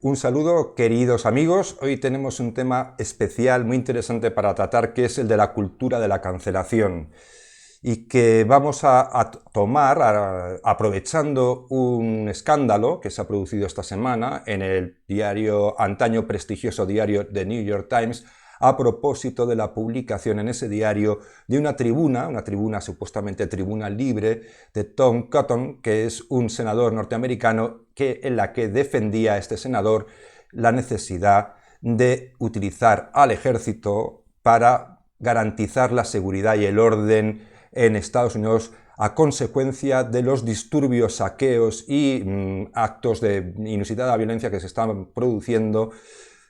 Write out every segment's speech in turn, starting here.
Un saludo, queridos amigos. Hoy tenemos un tema especial, muy interesante para tratar, que es el de la cultura de la cancelación. Y que vamos a tomar aprovechando un escándalo que se ha producido esta semana en el diario, antaño prestigioso diario The New York Times, a propósito de la publicación en ese diario de una tribuna supuestamente tribuna libre, de Tom Cotton, que es un senador norteamericano en la que defendía este senador la necesidad de utilizar al ejército para garantizar la seguridad y el orden en Estados Unidos a consecuencia de los disturbios, saqueos y actos de inusitada violencia que se estaban produciendo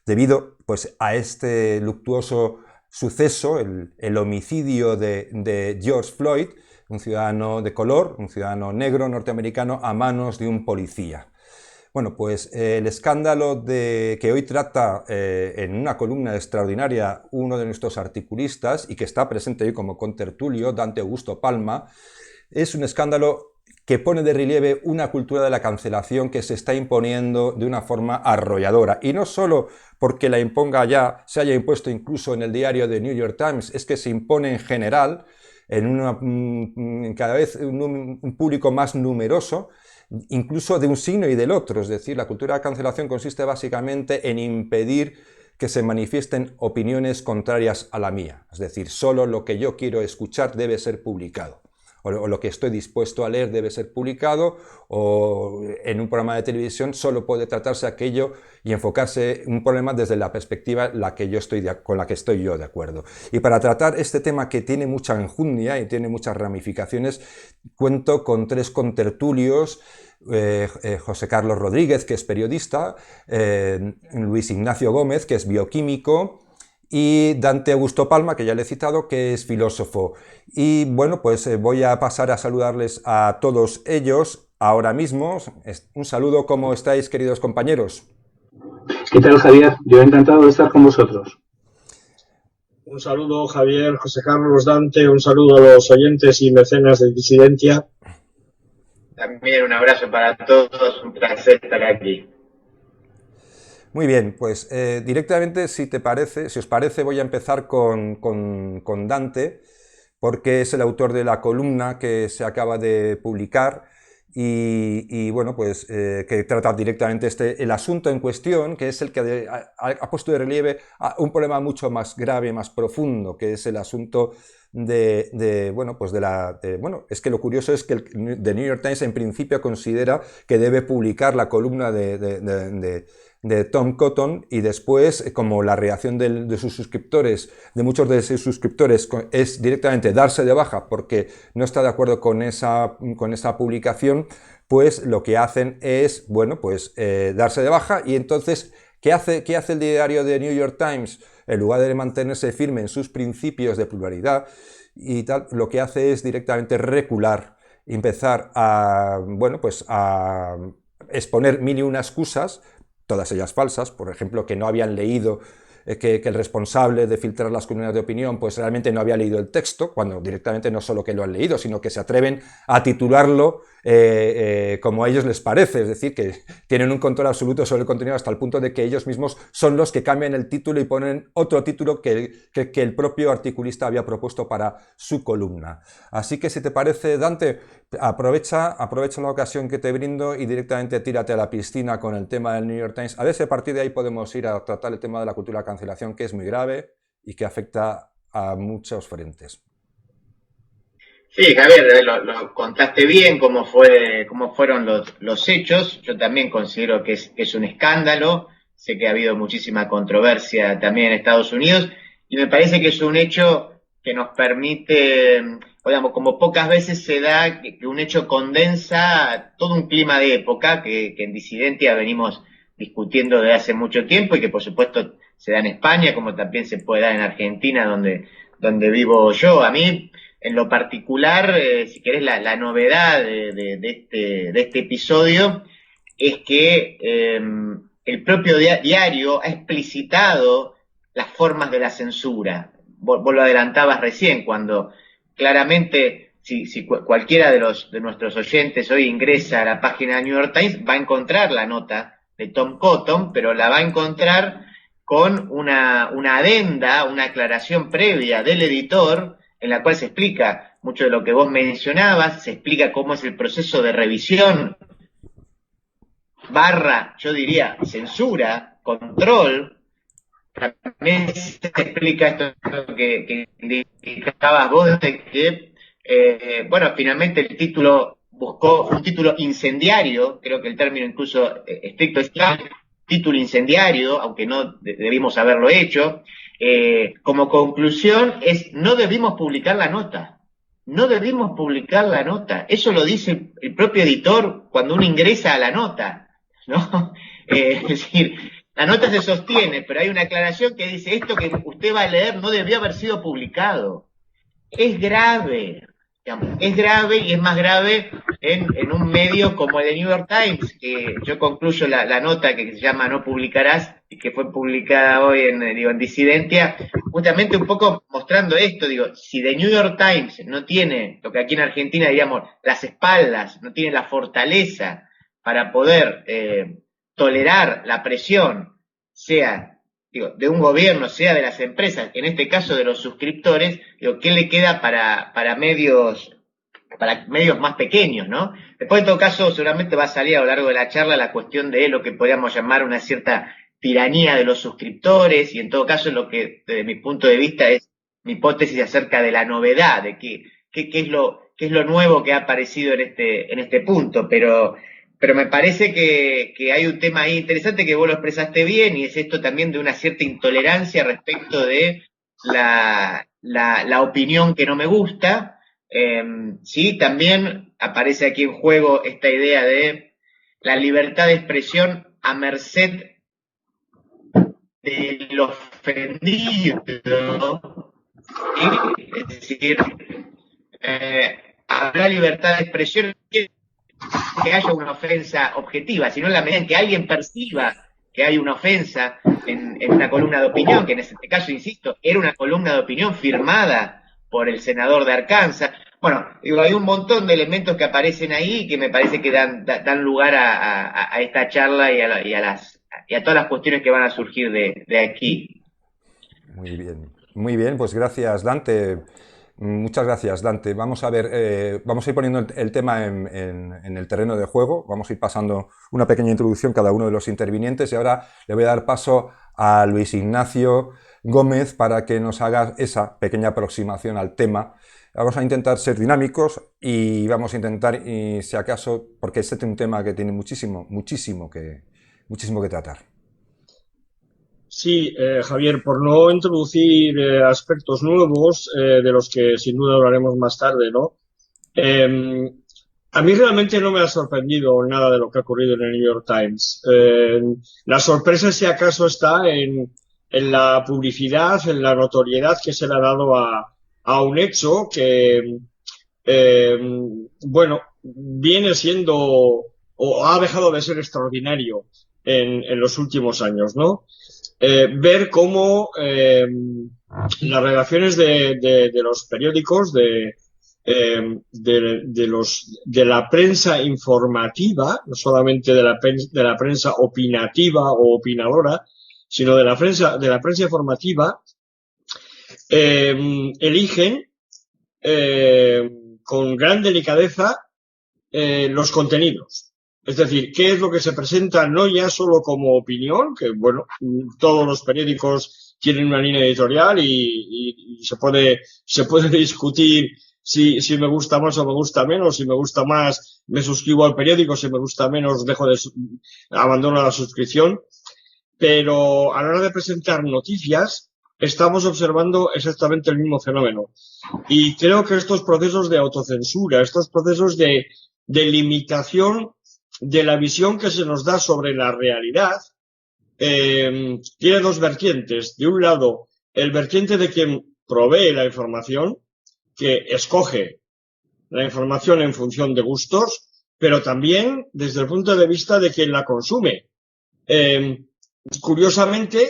debido pues, a este luctuoso suceso, el homicidio de George Floyd, un ciudadano de color, un ciudadano negro norteamericano, a manos de un policía. Bueno, pues el escándalo que hoy trata en una columna extraordinaria uno de nuestros articulistas y que está presente hoy como contertulio, Dante Augusto Palma, es un escándalo que pone de relieve una cultura de la cancelación que se está imponiendo de una forma arrolladora. Y no solo porque la imponga ya, se haya impuesto incluso en el diario The New York Times, es que se impone en general en cada vez un público más numeroso, incluso de un signo y del otro. Es decir, la cultura de cancelación consiste básicamente en impedir que se manifiesten opiniones contrarias a la mía. Es decir, solo lo que yo quiero escuchar debe ser publicado. O lo que estoy dispuesto a leer debe ser publicado, o en un programa de televisión solo puede tratarse aquello y enfocarse un problema desde la perspectiva con la que estoy yo de acuerdo. Y para tratar este tema que tiene mucha enjundia y tiene muchas ramificaciones, cuento con tres contertulios. José Carlos Rodríguez, que es periodista, Luis Ignacio Gómez, que es bioquímico, y Dante Augusto Palma, que ya le he citado, que es filósofo. Y bueno, pues voy a pasar a saludarles a todos ellos ahora mismo. Un saludo, ¿cómo estáis, queridos compañeros? ¿Qué tal, Javier? Yo encantado de estar con vosotros. Un saludo, Javier, José Carlos, Dante, un saludo a los oyentes y mecenas de Disidencia. También un abrazo para todos, un placer estar aquí. Muy bien, pues directamente, si os parece, voy a empezar con Dante, porque es el autor de la columna que se acaba de publicar y bueno, pues que trata directamente el asunto en cuestión, que es el que ha puesto de relieve un problema mucho más grave, más profundo, que es el asunto es que lo curioso es que The New York Times en principio considera que debe publicar la columna de Tom Cotton, y después, como la reacción de sus suscriptores, de muchos de sus suscriptores, es directamente darse de baja porque no está de acuerdo con esa publicación, pues lo que hacen es, bueno, pues darse de baja. Y entonces, ¿qué hace el diario de New York Times? En lugar de mantenerse firme en sus principios de pluralidad y tal, lo que hace es directamente recular, empezar a, bueno, pues a exponer mil y una excusas, todas ellas falsas, por ejemplo, que no habían leído, que el responsable de filtrar las columnas de opinión pues realmente no había leído el texto, cuando directamente no solo que lo han leído, sino que se atreven a titularlo como a ellos les parece, es decir, que tienen un control absoluto sobre el contenido hasta el punto de que ellos mismos son los que cambian el título y ponen otro título que el propio articulista había propuesto para su columna. Así que, si te parece, Dante, aprovecha la ocasión que te brindo y directamente tírate a la piscina con el tema del New York Times. A ver si a partir de ahí podemos ir a tratar el tema de la cultura de la cancelación, que es muy grave y que afecta a muchos frentes. Sí, Javier, lo contaste bien cómo fueron los hechos. Yo también considero que es un escándalo. Sé que ha habido muchísima controversia también en Estados Unidos y me parece que es un hecho que nos permite, digamos, como pocas veces se da, que un hecho condensa todo un clima de época que en Disidencia venimos discutiendo desde hace mucho tiempo y que por supuesto se da en España, como también se puede dar en Argentina, donde vivo yo. A mí, en lo particular, si querés, la novedad de este episodio es que el propio diario ha explicitado las formas de la censura. Vos lo adelantabas recién, cuando claramente, si cualquiera de nuestros oyentes hoy ingresa a la página de New York Times, va a encontrar la nota de Tom Cotton, pero la va a encontrar con una adenda, una aclaración previa del editor, en la cual se explica mucho de lo que vos mencionabas, se explica cómo es el proceso de revisión, yo diría, censura, control. También se explica esto que indicabas vos, de que, bueno, finalmente el título buscó un título incendiario, creo que el término incluso estricto es título incendiario, aunque no debimos haberlo hecho. Como conclusión es, no debimos publicar la nota. No debimos publicar la nota. Eso lo dice el propio editor cuando uno ingresa a la nota, ¿no? Es decir, la nota se sostiene, pero hay una aclaración que dice, esto que usted va a leer no debió haber sido publicado. Es grave, digamos, es grave, y es más grave en un medio como el de New York Times, que yo concluyo la nota que se llama No publicarás, y que fue publicada hoy en Disidentia, justamente un poco mostrando esto, digo, si The New York Times no tiene, lo que aquí en Argentina diríamos, las espaldas, no tiene la fortaleza para poder tolerar la presión, sea de un gobierno, sea de las empresas, en este caso de los suscriptores, ¿qué le queda para medios más pequeños, ¿no? Después, en todo caso, seguramente va a salir a lo largo de la charla la cuestión de lo que podríamos llamar una cierta tiranía de los suscriptores, y en todo caso lo que, desde mi punto de vista, es mi hipótesis acerca de la novedad, de qué es lo nuevo que ha aparecido en este punto, pero me parece que hay un tema ahí interesante que vos lo expresaste bien, y es esto también de una cierta intolerancia respecto de la opinión que no me gusta. Sí, también aparece aquí en juego esta idea de la libertad de expresión a merced del ofendido, ¿sí? Es decir, habrá libertad de expresión que haya una ofensa objetiva, sino en la medida en que alguien perciba que hay una ofensa en una columna de opinión, que en este caso, insisto, era una columna de opinión firmada por el senador de Arkansas. Bueno, digo, hay un montón de elementos que aparecen ahí y que me parece que dan lugar a esta charla y a todas las cuestiones que van a surgir de aquí. Muy bien, pues gracias, Dante. Muchas gracias, Dante. Vamos a ver, vamos a ir poniendo el tema en el terreno de juego, vamos a ir pasando una pequeña introducción cada uno de los intervinientes, y ahora le voy a dar paso a Luis Ignacio Gómez para que nos haga esa pequeña aproximación al tema. Vamos a intentar ser dinámicos y vamos a intentar, y si acaso, porque este es un tema que tiene muchísimo que tratar. Sí, Javier, por no introducir aspectos nuevos, de los que sin duda hablaremos más tarde, ¿no? A mí realmente no me ha sorprendido nada de lo que ha ocurrido en el New York Times. La sorpresa, si acaso, está en la publicidad, en la notoriedad que se le ha dado a un hecho que, bueno, viene siendo o ha dejado de ser extraordinario en los últimos años, ¿no? Ver cómo las redacciones de los periódicos, de la prensa informativa, no solamente de la prensa opinativa o opinadora, sino de la prensa informativa, eligen con gran delicadeza los contenidos. Es decir, qué es lo que se presenta no ya solo como opinión, que bueno, todos los periódicos tienen una línea editorial y se puede discutir si me gusta más o me gusta menos, si me gusta más me suscribo al periódico, si me gusta menos abandono la suscripción, pero a la hora de presentar noticias estamos observando exactamente el mismo fenómeno. Y creo que estos procesos de autocensura, estos procesos de limitación de la visión que se nos da sobre la realidad, tiene dos vertientes. De un lado, el vertiente de quien provee la información, que escoge la información en función de gustos, pero también desde el punto de vista de quien la consume. Curiosamente,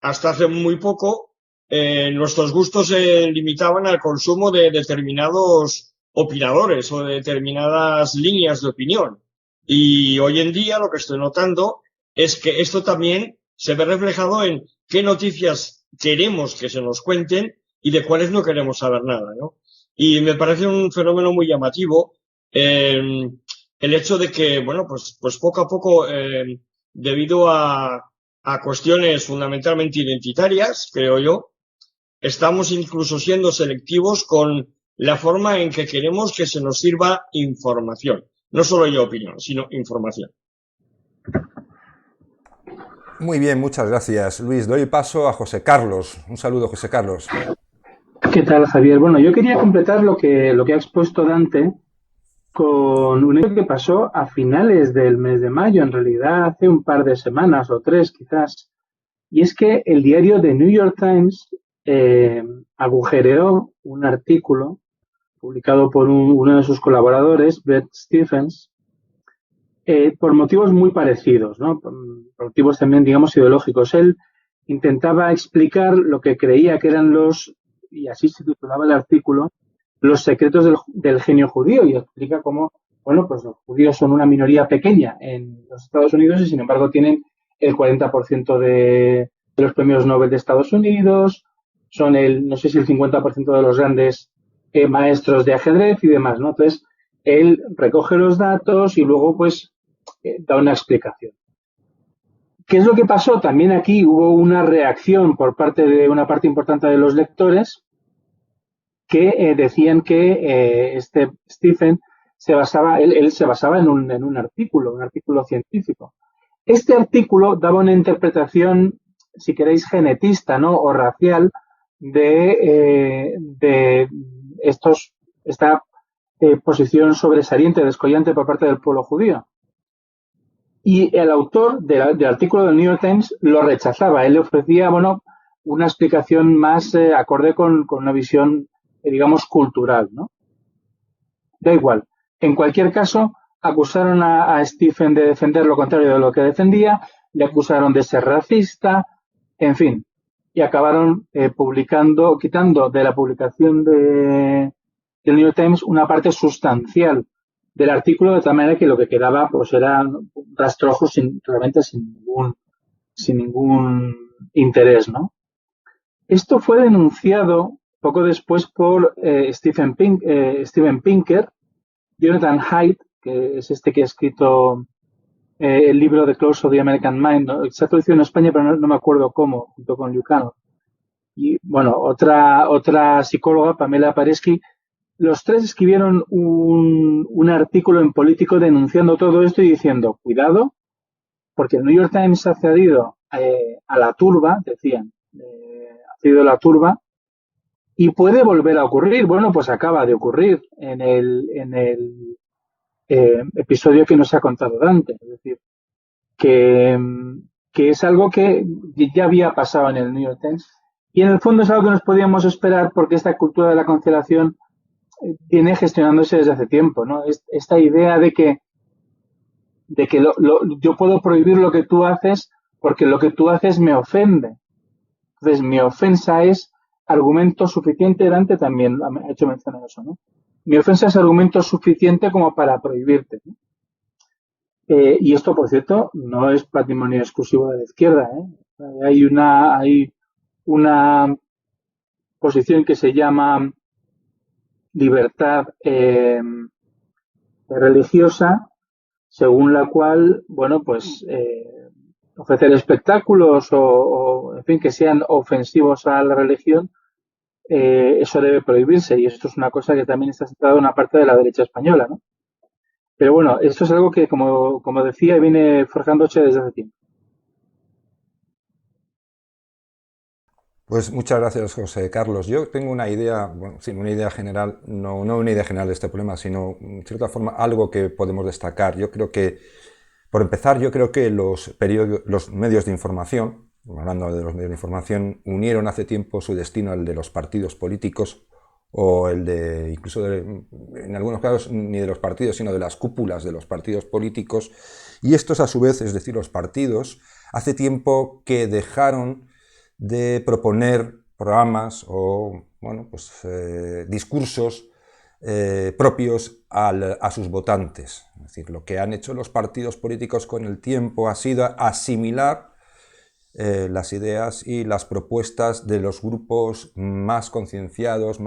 hasta hace muy poco, nuestros gustos se limitaban al consumo de determinados opinadores o de determinadas líneas de opinión. Y hoy en día lo que estoy notando es que esto también se ve reflejado en qué noticias queremos que se nos cuenten y de cuáles no queremos saber nada, ¿no? Y me parece un fenómeno muy llamativo el hecho de que, bueno, pues poco a poco, debido a cuestiones fundamentalmente identitarias, creo yo, estamos incluso siendo selectivos con la forma en que queremos que se nos sirva información. No solo ya opinión, sino información. Muy bien, muchas gracias, Luis. Doy paso a José Carlos. Un saludo, José Carlos. ¿Qué tal, Javier? Bueno, yo quería completar lo que ha expuesto Dante con un hecho que pasó a finales del mes de mayo, en realidad hace un par de semanas o 3 quizás. Y es que el diario The New York Times agujereó un artículo publicado por uno de sus colaboradores, Bret Stephens, por motivos muy parecidos, ¿no? Por motivos también, digamos, ideológicos. Él intentaba explicar lo que creía que eran y así se titulaba el artículo, los secretos del genio judío, y explica cómo, bueno, pues los judíos son una minoría pequeña en los Estados Unidos y sin embargo tienen el 40% de los premios Nobel de Estados Unidos, son no sé si el 50% de los grandes maestros de ajedrez y demás, ¿no? Entonces, él recoge los datos y luego, pues, da una explicación. ¿Qué es lo que pasó? También aquí hubo una reacción por parte de una parte importante de los lectores que decían que Stephen él se basaba en un artículo científico. Este artículo daba una interpretación, si queréis, genetista, ¿no? O racial de esta posición sobresaliente, descollante por parte del pueblo judío. Y el autor del artículo del New York Times lo rechazaba. Él le ofrecía, bueno, una explicación más acorde con una visión, digamos, cultural, ¿no? Da igual. En cualquier caso, acusaron a Stephen de defender lo contrario de lo que defendía, le acusaron de ser racista, en fin, y acabaron quitando de la publicación del New York Times una parte sustancial del artículo, de tal manera que lo que quedaba pues era rastrojos realmente sin ningún interés, ¿no? Esto fue denunciado poco después por Steven Pinker, Jonathan Haidt, que es este que ha escrito el libro The Close of the American Mind, ¿no? Se ha traducido en España, pero no me acuerdo cómo, junto con Lucano. Y bueno, otra psicóloga, Pamela Paresky. Los tres escribieron un artículo en Político denunciando todo esto y diciendo, cuidado, porque el New York Times ha cedido a la turba, decían, ha cedido a la turba, y puede volver a ocurrir. Bueno, pues acaba de ocurrir en el episodio que nos ha contado Dante. Es decir, que es algo que ya había pasado en el New York Times. Y en el fondo es algo que nos podíamos esperar porque esta cultura de la cancelación viene gestionándose desde hace tiempo, ¿no? Esta idea de que yo puedo prohibir lo que tú haces porque lo que tú haces me ofende. Entonces, mi ofensa es argumento suficiente. Dante también ha hecho mención a eso, ¿no? Mi ofensa es argumento suficiente como para prohibirte, ¿no? Y esto, por cierto, no es patrimonio exclusivo de la izquierda, ¿eh? Hay una posición que se llama libertad religiosa, según la cual, bueno, pues ofrecer espectáculos o, en fin, que sean ofensivos a la religión, eso debe prohibirse, y esto es una cosa que también está centrada en una parte de la derecha española, ¿no? Pero bueno, esto es algo que, como decía, viene forjándose desde hace tiempo. Pues muchas gracias, José Carlos. Yo tengo una idea, bueno, sin una idea general, no una idea general de este problema, sino, en cierta forma, algo que podemos destacar. Yo creo que, por empezar, yo creo que los medios de información, hablando de los medios de información, unieron hace tiempo su destino al de los partidos políticos, o el de, incluso en algunos casos, ni de los partidos, sino de las cúpulas de los partidos políticos. Y estos, a su vez, es decir, los partidos, hace tiempo que dejaron de proponer programas o, bueno, pues, discursos propios a sus votantes. Es decir, lo que han hecho los partidos políticos con el tiempo ha sido asimilar las ideas y las propuestas de los grupos más concienciados,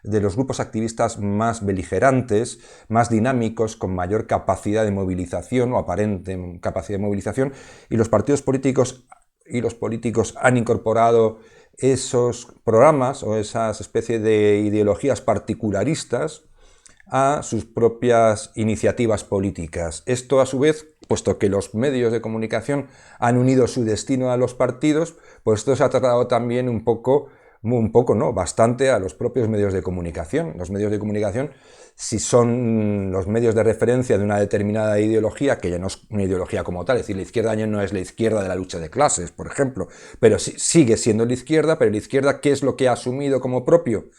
de los grupos activistas más beligerantes, más dinámicos, con mayor capacidad de movilización o aparente capacidad de movilización, y los partidos políticos y los políticos han incorporado esos programas o esas especies de ideologías particularistas a sus propias iniciativas políticas. Esto, a su vez, puesto que los medios de comunicación han unido su destino a los partidos, pues esto se ha tratado también bastante a los propios medios de comunicación. Los medios de comunicación, si son los medios de referencia de una determinada ideología, que ya no es una ideología como tal, es decir, la izquierda ya no es la izquierda de la lucha de clases, por ejemplo, pero sigue siendo la izquierda, pero la izquierda, ¿qué es lo que ha asumido como propio?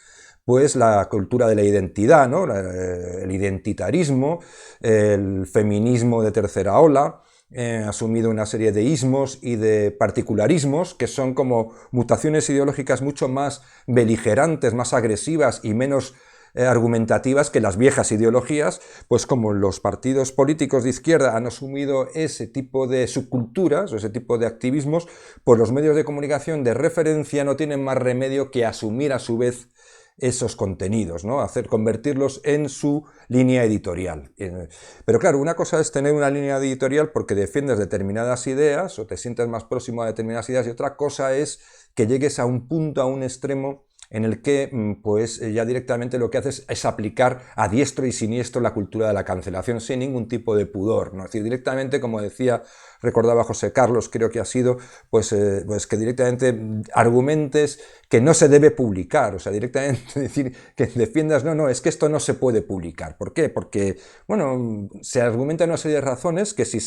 Pues la cultura de la identidad, ¿no? El identitarismo, el feminismo de tercera ola, ha asumido una serie de ismos y de particularismos que son como mutaciones ideológicas mucho más beligerantes, más agresivas y menos argumentativas que las viejas ideologías, pues como los partidos políticos de izquierda han asumido ese tipo de subculturas o ese tipo de activismos, pues los medios de comunicación de referencia no tienen más remedio que asumir a su vez esos contenidos, ¿no? Convertirlos en su línea editorial. Pero claro, una cosa es tener una línea editorial porque defiendes determinadas ideas o te sientes más próximo a determinadas ideas, y otra cosa es que llegues a un punto, a un extremo en el que pues ya directamente lo que haces es aplicar a diestro y siniestro la cultura de la cancelación sin ningún tipo de pudor, ¿no? Es decir, directamente, como recordaba José Carlos, creo que ha sido, pues que directamente argumentes que no se debe publicar, o sea, directamente decir que defiendas, no, es que esto no se puede publicar. ¿Por qué? Porque, bueno, se argumentan una serie de razones que si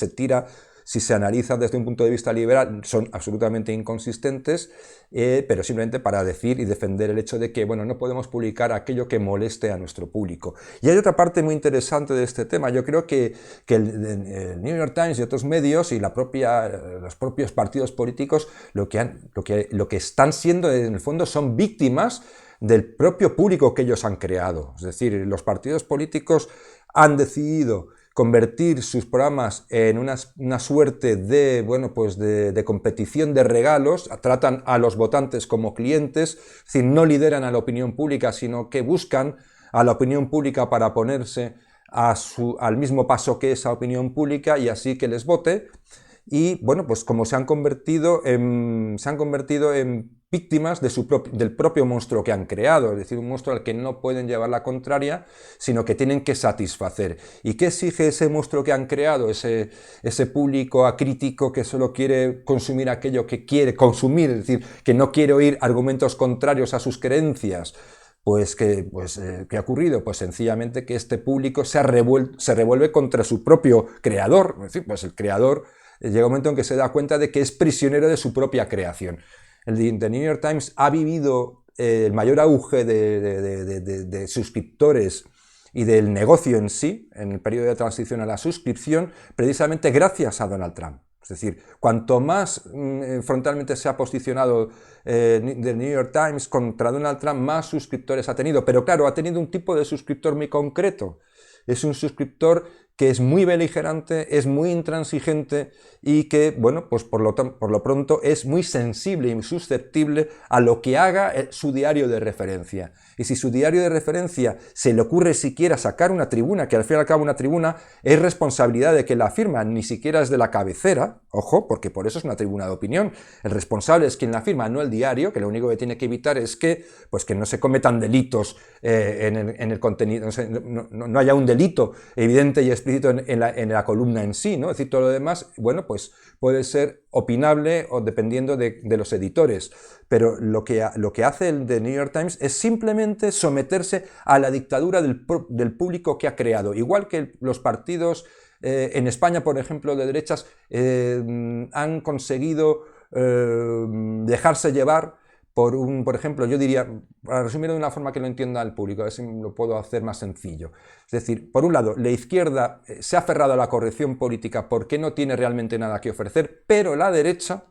se analizan desde un punto de vista liberal, son absolutamente inconsistentes, pero simplemente para decir y defender el hecho de que, bueno, no podemos publicar aquello que moleste a nuestro público. Y hay otra parte muy interesante de este tema. Yo creo que el New York Times y otros medios y los propios partidos políticos lo que están siendo, en el fondo, son víctimas del propio público que ellos han creado. Es decir, los partidos políticos han decidido convertir sus programas en una suerte de, bueno, pues de competición de regalos, tratan a los votantes como clientes, es decir, no lideran a la opinión pública, sino que buscan a la opinión pública para ponerse al mismo paso que esa opinión pública y así que les vote. Y bueno, pues como se han convertido en víctimas del propio monstruo que han creado, es decir, un monstruo al que no pueden llevar la contraria, sino que tienen que satisfacer. ¿Y qué exige ese monstruo que han creado? Ese público acrítico que solo quiere consumir aquello que quiere consumir, es decir, que no quiere oír argumentos contrarios a sus creencias. ¿Qué ha ocurrido? Pues sencillamente que este público se revuelve contra su propio creador, es decir, pues el creador llega un momento en que se da cuenta de que es prisionero de su propia creación. El The New York Times ha vivido el mayor auge de suscriptores y del negocio en sí, en el periodo de transición a la suscripción, precisamente gracias a Donald Trump. Es decir, cuanto más frontalmente se ha posicionado The New York Times contra Donald Trump, más suscriptores ha tenido. Pero claro, ha tenido un tipo de suscriptor muy concreto. Es un suscriptor que es muy beligerante, es muy intransigente y que, bueno, pues por lo pronto es muy sensible y susceptible a lo que haga su diario de referencia. Y si su diario de referencia se le ocurre siquiera sacar una tribuna, que al fin y al cabo una tribuna es responsabilidad de quien la firma, ni siquiera es de la cabecera, ojo, porque por eso es una tribuna de opinión. El responsable es quien la firma, no el diario, que lo único que tiene que evitar es que no se cometan delitos en el contenido, no haya un delito evidente y explícito en la columna en sí, ¿no? Es decir, todo lo demás, bueno, pues puede ser opinable o dependiendo de los editores, pero lo que hace el The New York Times es simplemente someterse a la dictadura del público que ha creado, igual que los partidos en España, por ejemplo, de derechas han conseguido dejarse llevar por ejemplo, yo diría, para resumirlo de una forma que lo entienda el público, a ver si lo puedo hacer más sencillo. Es decir, por un lado, la izquierda se ha aferrado a la corrección política porque no tiene realmente nada que ofrecer, pero la derecha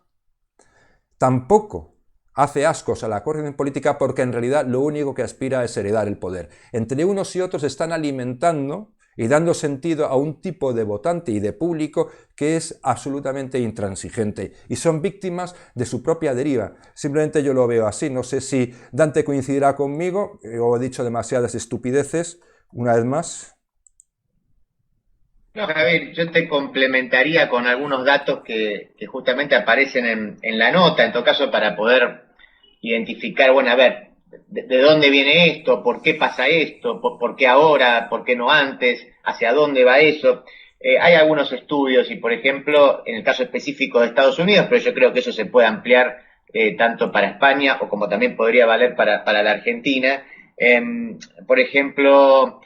tampoco hace ascos a la corrección política porque en realidad lo único que aspira es heredar el poder. Entre unos y otros están alimentando y dando sentido a un tipo de votante y de público que es absolutamente intransigente y son víctimas de su propia deriva. Simplemente yo lo veo así. No sé si Dante coincidirá conmigo o he dicho demasiadas estupideces una vez más. No, Javier, yo te complementaría con algunos datos que justamente aparecen en la nota, en todo caso, para poder identificar, bueno, a ver, de dónde viene esto, por qué pasa esto, por qué ahora, por qué no antes, hacia dónde va eso. Hay algunos estudios y, por ejemplo, en el caso específico de Estados Unidos, pero yo creo que eso se puede ampliar tanto para España o como también podría valer para la Argentina. Por ejemplo,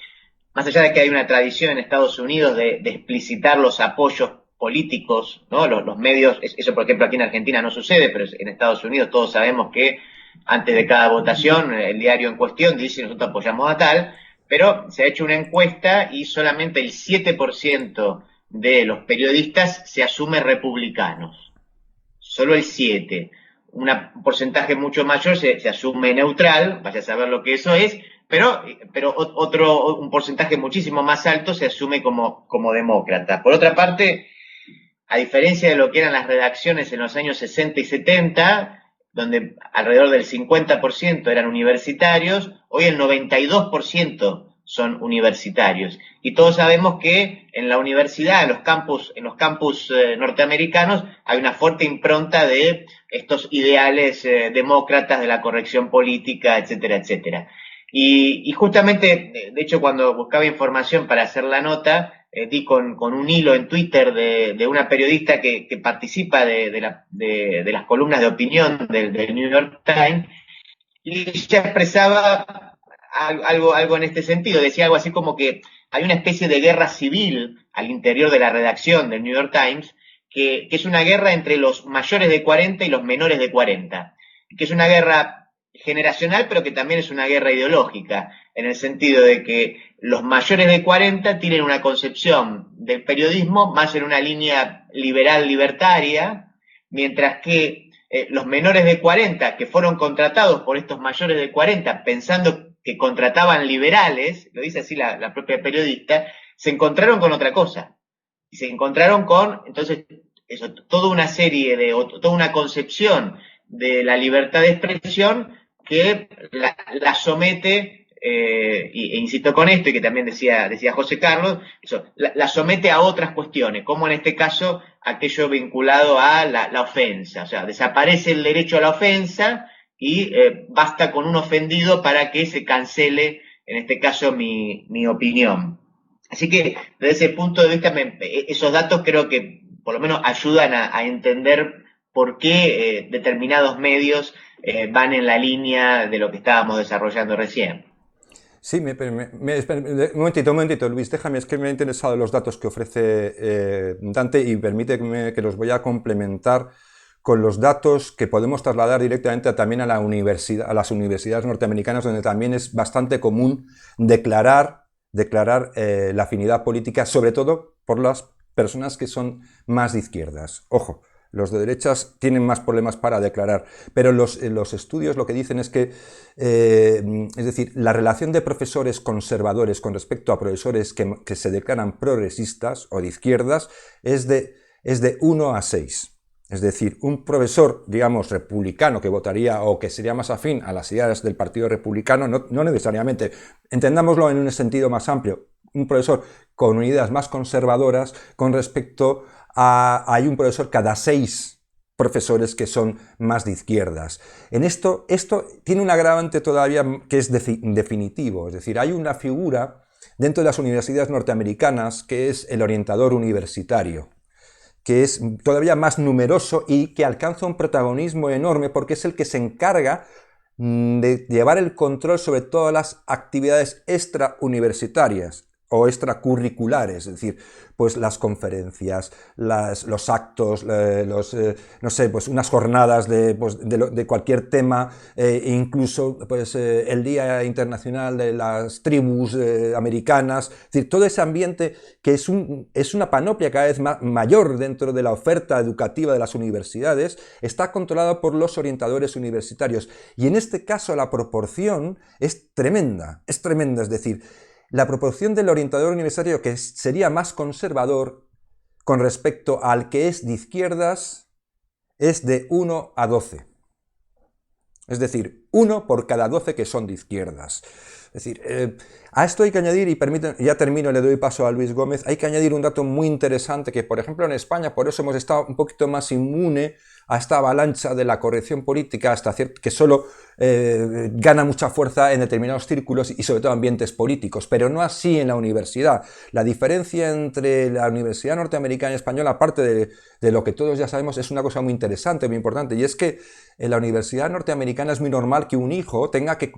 más allá de que hay una tradición en Estados Unidos de explicitar los apoyos políticos, ¿no? Los medios, eso por ejemplo aquí en Argentina no sucede, pero en Estados Unidos todos sabemos que antes de cada votación el diario en cuestión dice nosotros apoyamos a tal, pero se ha hecho una encuesta y solamente el 7% de los periodistas se asume republicanos, solo el 7%. Un porcentaje mucho mayor se asume neutral, vaya a saber lo que eso es, pero un porcentaje muchísimo más alto se asume como demócrata. Por otra parte, a diferencia de lo que eran las redacciones en los años 60 y 70, donde alrededor del 50% eran universitarios, hoy el 92% son universitarios. Y todos sabemos que en la universidad, en los campus norteamericanos, hay una fuerte impronta de estos ideales demócratas de la corrección política, etcétera, etcétera. Y justamente, de hecho, cuando buscaba información para hacer la nota, di con un hilo en Twitter de una periodista que participa de las columnas de opinión del New York Times, y ella expresaba algo en este sentido, decía algo así como que hay una especie de guerra civil al interior de la redacción del New York Times, que es una guerra entre los mayores de 40 y los menores de 40, que es una guerra generacional, pero que también es una guerra ideológica, en el sentido de que los mayores de 40 tienen una concepción del periodismo más en una línea liberal-libertaria, mientras que los menores de 40, que fueron contratados por estos mayores de 40 pensando que contrataban liberales, lo dice así la propia periodista, se encontraron con otra cosa. Y se encontraron con, entonces, eso, toda una serie toda una concepción de la libertad de expresión que la somete, e insisto con esto, y que también decía José Carlos, eso, la somete a otras cuestiones, como en este caso aquello vinculado a la ofensa. O sea, desaparece el derecho a la ofensa y basta con un ofendido para que se cancele, en este caso, mi opinión. Así que, desde ese punto de vista, esos datos creo que por lo menos ayudan a entender por qué determinados medios van en la línea de lo que estábamos desarrollando recién. Sí, un momentito, Luis, déjame, es que me han interesado los datos que ofrece Dante y permíteme que los voy a complementar con los datos que podemos trasladar directamente también a las universidades norteamericanas, donde también es bastante común declarar la afinidad política, sobre todo por las personas que son más de izquierdas. Ojo, los de derechas tienen más problemas para declarar, pero los estudios lo que dicen es que, es decir, la relación de profesores conservadores con respecto a profesores que se declaran progresistas o de izquierdas es de 1 a 6. Es decir, un profesor, digamos, republicano que votaría o que sería más afín a las ideas del Partido Republicano, no necesariamente, entendámoslo en un sentido más amplio, un profesor con ideas más conservadoras con respecto a... Hay un profesor cada 6 profesores que son más de izquierdas. En esto tiene un agravante todavía que es definitivo, es decir, hay una figura dentro de las universidades norteamericanas que es el orientador universitario, que es todavía más numeroso y que alcanza un protagonismo enorme porque es el que se encarga de llevar el control sobre todas las actividades extrauniversitarias. o extracurriculares, es decir, pues las conferencias, los actos, no sé, pues unas jornadas de cualquier tema, incluso pues el Día Internacional de las Tribus Americanas, es decir, todo ese ambiente que es una panoplia cada vez mayor dentro de la oferta educativa de las universidades, está controlado por los orientadores universitarios. Y en este caso la proporción es tremenda, es decir, la proporción del orientador universitario que sería más conservador con respecto al que es de izquierdas es de 1 a 12. Es decir, 1 por cada 12 que son de izquierdas. Es decir, a esto hay que añadir, y ya termino, le doy paso a Luis Gómez, hay que añadir un dato muy interesante que, por ejemplo, en España, por eso hemos estado un poquito más inmune a esta avalancha de la corrección política que solo gana mucha fuerza en determinados círculos y sobre todo ambientes políticos, pero no así en la universidad. La diferencia entre la universidad norteamericana y española, aparte de lo que todos ya sabemos, es una cosa muy interesante, muy importante, y es que en la universidad norteamericana es muy normal que un hijo tenga que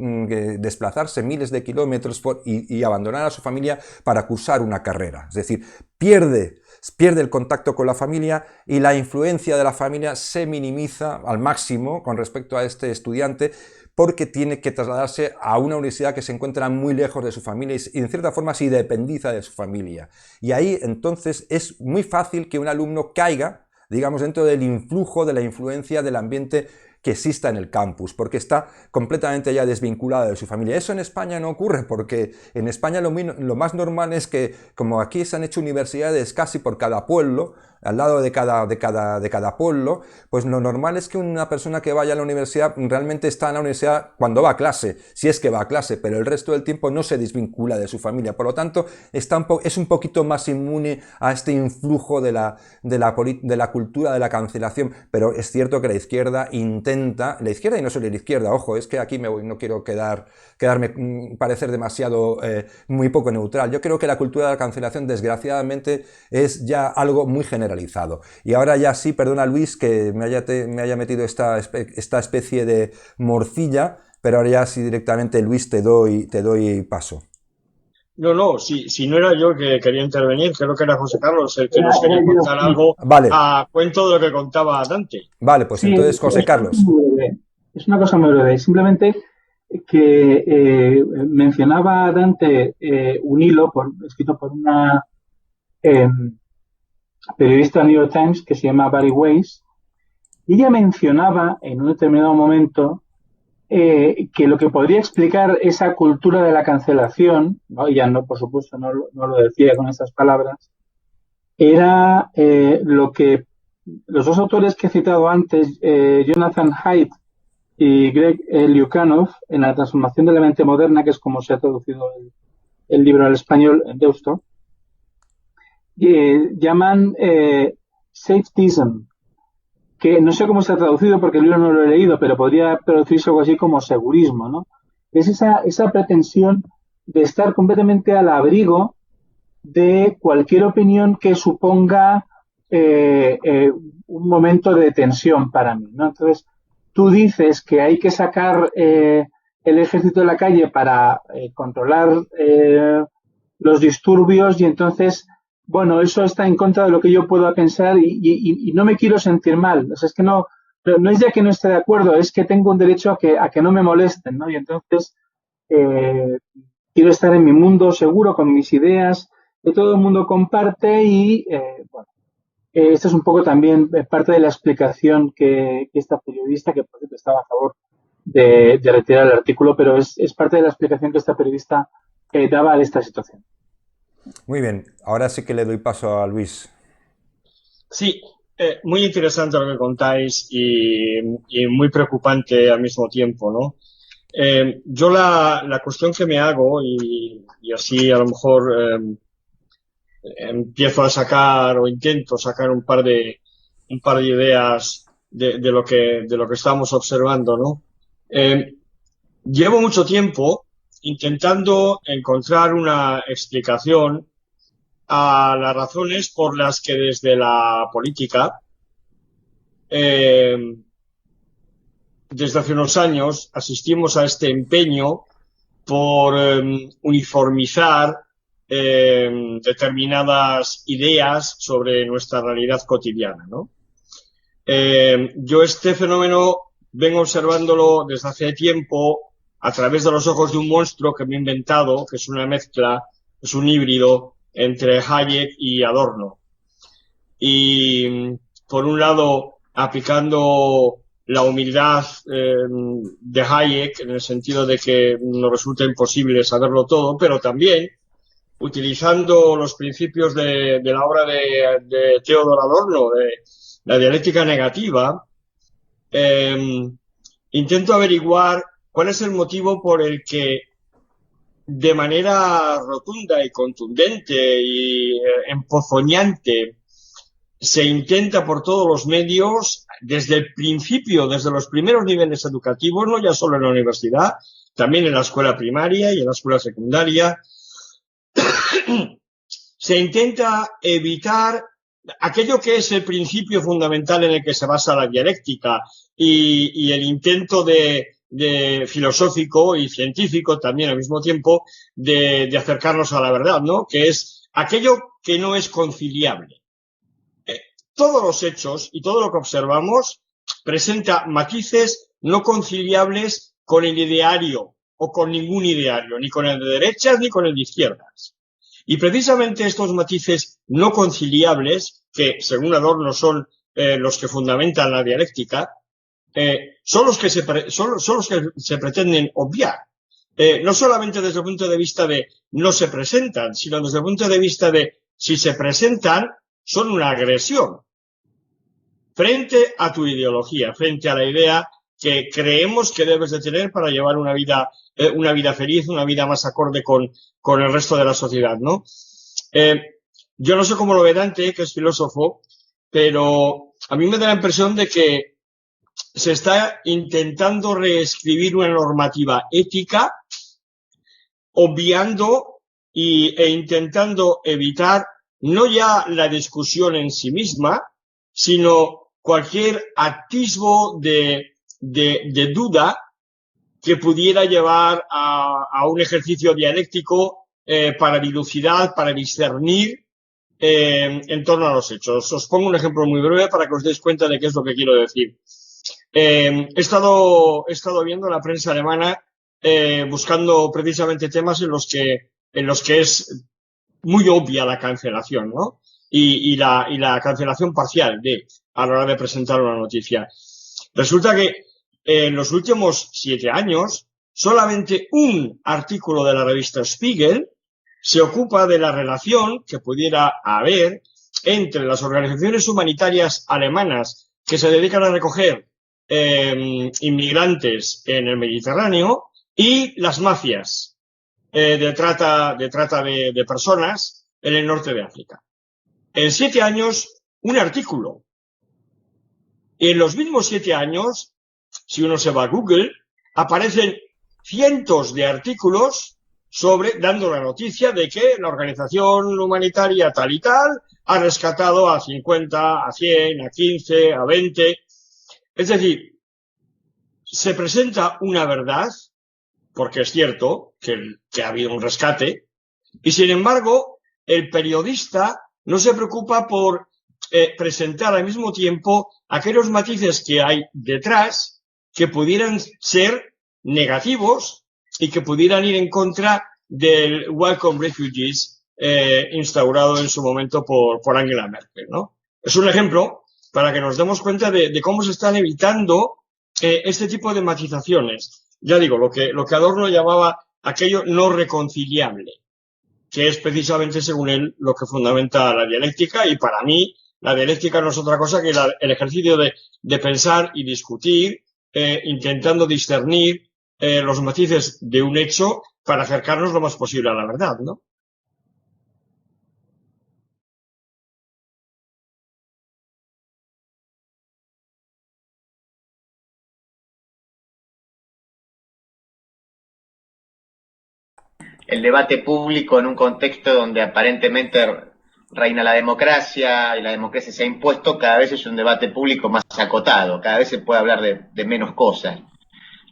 desplazarse miles de kilómetros y abandonar a su familia para cursar una carrera. Es decir, pierde el contacto con la familia y la influencia de la familia se minimiza al máximo con respecto a este estudiante, porque tiene que trasladarse a una universidad que se encuentra muy lejos de su familia y en cierta forma se independiza de su familia. Y ahí entonces es muy fácil que un alumno caiga, digamos, dentro del influjo, de la influencia del ambiente que exista en el campus, porque está completamente ya desvinculado de su familia. Eso en España no ocurre, porque en España lo más normal es que, como aquí se han hecho universidades casi por cada pueblo, al lado de cada pueblo, pues lo normal es que una persona que vaya a la universidad realmente está en la universidad cuando va a clase, si es que va a clase, pero el resto del tiempo no se desvincula de su familia. Por lo tanto, es un poquito más inmune a este influjo de la cultura de la cancelación, pero es cierto que la izquierda la izquierda y no solo la izquierda, ojo, es que aquí no quiero parecer demasiado muy poco neutral. Yo creo que la cultura de la cancelación, desgraciadamente, es ya algo muy generalizado. Y ahora ya sí, perdona Luis que me haya metido esta especie de morcilla, pero ahora ya sí directamente, Luis, te doy paso. No, si no era yo el que quería intervenir, creo que era José Carlos el que nos quería contar algo vale. a cuento de lo que contaba Dante. Vale, pues sí, entonces José Carlos. Es una cosa muy breve, simplemente que mencionaba Dante un hilo escrito por una periodista del New York Times que se llama Barry Weiss, y ella mencionaba en un determinado momento que lo que podría explicar esa cultura de la cancelación, ¿no? Ella no, por supuesto, no lo decía con esas palabras, era lo que los dos autores que he citado antes, Jonathan Haidt y Greg Lukianoff, en La transformación de la mente moderna, que es como se ha traducido el libro al español en Deusto, llaman safetyism, que no sé cómo se ha traducido porque el libro no lo he leído, pero podría traducirse algo así como segurismo, ¿no? Es esa pretensión de estar completamente al abrigo de cualquier opinión que suponga un momento de tensión para mí, ¿no? Entonces, tú dices que hay que sacar el ejército de la calle para controlar los disturbios y entonces, bueno, eso está en contra de lo que yo pueda pensar y no me quiero sentir mal. O sea, es que no es ya que no esté de acuerdo, es que tengo un derecho a que no me molesten, ¿no? Y entonces quiero estar en mi mundo seguro con mis ideas que todo el mundo comparte y, bueno, esto es un poco también parte de la explicación que esta periodista, que por cierto estaba a favor de retirar el artículo, pero es parte de la explicación que esta periodista daba a esta situación. Muy bien, ahora sí que le doy paso a Luis. Sí, muy interesante lo que contáis y muy preocupante al mismo tiempo, ¿no? Yo la cuestión que me hago, y así a lo mejor empiezo a sacar o intento sacar un par de ideas de lo que estamos observando, ¿no? Llevo mucho tiempo intentando encontrar una explicación a las razones por las que desde la política, desde hace unos años, asistimos a este empeño por uniformizar determinadas ideas sobre nuestra realidad cotidiana, ¿no? Yo este fenómeno vengo observándolo desde hace tiempo a través de los ojos de un monstruo que me he inventado, que es una mezcla, es un híbrido entre Hayek y Adorno. Y por un lado, aplicando la humildad de Hayek, en el sentido de que nos resulta imposible saberlo todo, pero también utilizando los principios de la obra de Theodor Adorno, de la dialéctica negativa, intento averiguar cuál es el motivo por el que de manera rotunda y contundente y empozoñante se intenta por todos los medios, desde el principio, desde los primeros niveles educativos, no ya solo en la universidad, también en la escuela primaria y en la escuela secundaria, se intenta evitar aquello que es el principio fundamental en el que se basa la dialéctica y el intento de filosófico y científico también al mismo tiempo de acercarnos a la verdad, ¿no? Que es aquello que no es conciliable. Todos los hechos y todo lo que observamos presenta matices no conciliables con el ideario o con ningún ideario, ni con el de derechas ni con el de izquierdas. Y precisamente estos matices no conciliables, que según Adorno son los que fundamentan la dialéctica, son los que se pretenden obviar. No solamente desde el punto de vista de no se presentan, sino desde el punto de vista de si se presentan, son una agresión frente a tu ideología, frente a la idea que creemos que debes de tener para llevar una vida feliz, una vida más acorde con el resto de la sociedad, ¿no? Yo no sé cómo lo ve Dante, que es filósofo, pero a mí me da la impresión de que se está intentando reescribir una normativa ética, obviando e intentando evitar no ya la discusión en sí misma, sino cualquier atisbo de duda que pudiera llevar a un ejercicio dialéctico para dilucidar, para discernir en torno a los hechos. Os pongo un ejemplo muy breve para que os deis cuenta de qué es lo que quiero decir. He estado viendo la prensa alemana buscando precisamente temas en los que es muy obvia la cancelación, ¿no? Y la cancelación parcial a la hora de presentar una noticia. Resulta que en los últimos 7 años, solamente un artículo de la revista Spiegel se ocupa de la relación que pudiera haber entre las organizaciones humanitarias alemanas que se dedican a recoger inmigrantes en el Mediterráneo y las mafias de trata de personas en el norte de África. En 7 años, un artículo. Y en los mismos 7 años, si uno se va a Google, aparecen cientos de artículos dando la noticia de que la organización humanitaria tal y tal ha rescatado a 50, a 100, a 15, a 20. Es decir, se presenta una verdad, porque es cierto que ha habido un rescate, y sin embargo, el periodista no se preocupa por presentar al mismo tiempo aquellos matices que hay detrás que pudieran ser negativos y que pudieran ir en contra del Welcome Refugees instaurado en su momento por Angela Merkel, ¿no? Es un ejemplo para que nos demos cuenta de cómo se están evitando este tipo de matizaciones. Ya digo, lo que Adorno llamaba aquello no reconciliable, que es precisamente, según él, lo que fundamenta la dialéctica, y para mí la dialéctica no es otra cosa que el ejercicio de pensar y discutir, intentando discernir los matices de un hecho para acercarnos lo más posible a la verdad, ¿no? El debate público en un contexto donde aparentemente reina la democracia y la democracia se ha impuesto, cada vez es un debate público más acotado, cada vez se puede hablar de menos cosas.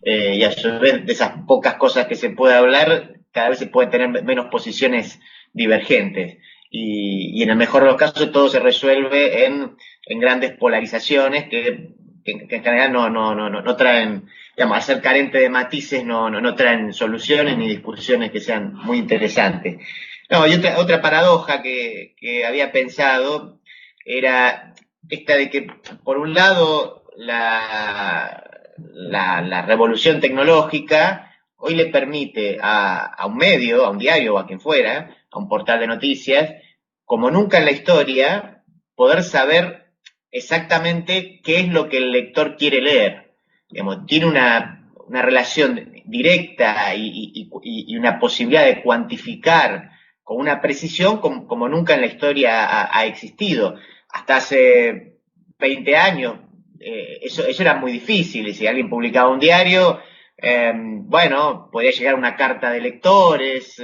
Y a su vez, de esas pocas cosas que se puede hablar, cada vez se pueden tener menos posiciones divergentes. Y en el mejor de los casos todo se resuelve en grandes polarizaciones que en general no traen, digamos, al ser carente de matices no traen soluciones ni discusiones que sean muy interesantes. No, y otra paradoja que había pensado era esta de que, por un lado, la revolución tecnológica hoy le permite a un medio, a un diario o a quien fuera, a un portal de noticias, como nunca en la historia, poder saber exactamente qué es lo que el lector quiere leer. Digamos, tiene una relación directa y una posibilidad de cuantificar con una precisión como nunca en la historia ha existido. Hasta hace 20 años eso era muy difícil, y si alguien publicaba un diario, bueno, podía llegar una carta de lectores,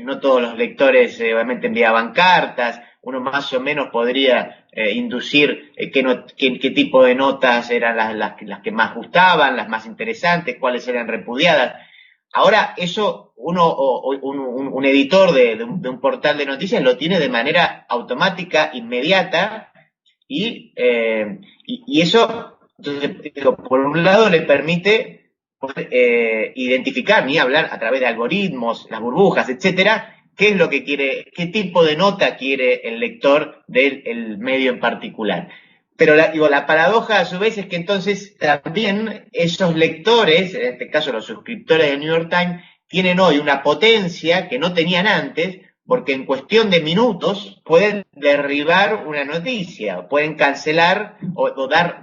no todos los lectores obviamente enviaban cartas, uno más o menos podría inducir qué tipo de notas eran las que más gustaban, las más interesantes, cuáles eran repudiadas. Ahora eso un editor de un portal de noticias lo tiene de manera automática, inmediata, y eso, entonces, por un lado, le permite identificar, ni hablar a través de algoritmos, las burbujas, etcétera, qué es lo que quiere, qué tipo de nota quiere el lector del medio en particular. Pero la paradoja a su vez es que entonces también esos lectores, en este caso los suscriptores del New York Times, tienen hoy una potencia que no tenían antes, porque en cuestión de minutos pueden derribar una noticia, pueden cancelar o dar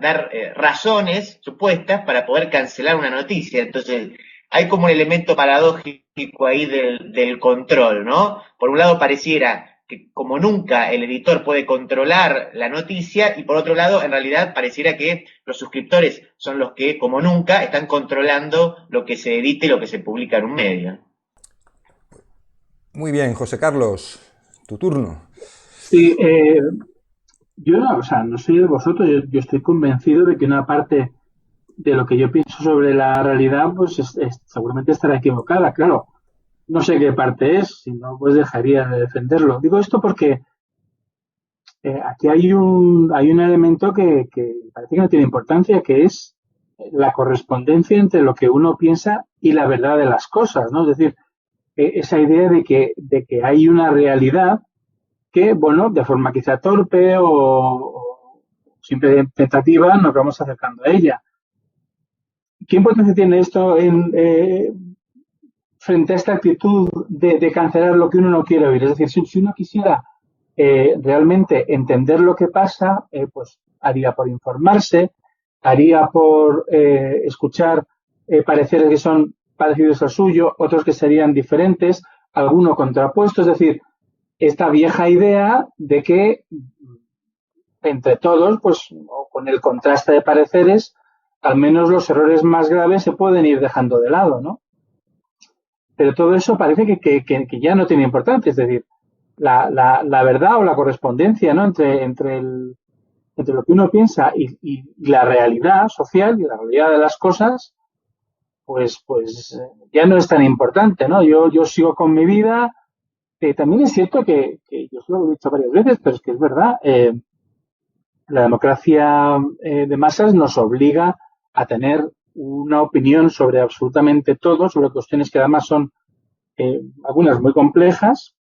razones supuestas para poder cancelar una noticia. Entonces hay como un elemento paradójico ahí del control, ¿no? Por un lado pareciera que como nunca el editor puede controlar la noticia, y por otro lado en realidad pareciera que los suscriptores son los que como nunca están controlando lo que se edite y lo que se publica en un medio. Muy bien, José Carlos, tu turno. Sí, yo o sea, no sé de vosotros, yo estoy convencido de que una parte de lo que yo pienso sobre la realidad, pues seguramente estará equivocada, claro. No sé qué parte es, si no, pues dejaría de defenderlo. Digo esto porque aquí hay un elemento que parece que no tiene importancia, que es la correspondencia entre lo que uno piensa y la verdad de las cosas, ¿no? Es decir, esa idea de que hay una realidad que, bueno, de forma quizá torpe o siempre tentativa, nos vamos acercando a ella. ¿Qué importancia tiene esto frente a esta actitud de cancelar lo que uno no quiere oír? Es decir, si uno quisiera realmente entender lo que pasa, pues haría por informarse, haría por escuchar pareceres que son parecidos al suyo, otros que serían diferentes, alguno contrapuesto. Es decir, esta vieja idea de que entre todos, pues con el contraste de pareceres, al menos los errores más graves se pueden ir dejando de lado, ¿no? Pero todo eso parece que ya no tiene importancia. Es decir, la verdad o la correspondencia, ¿no? entre lo que uno piensa y la realidad social y la realidad de las cosas, pues ya no es tan importante, ¿no? Yo sigo con mi vida. También es cierto que yo se lo he dicho varias veces, pero es que es verdad. La democracia de masas nos obliga a tener una opinión sobre absolutamente todo, sobre cuestiones que además son algunas muy complejas,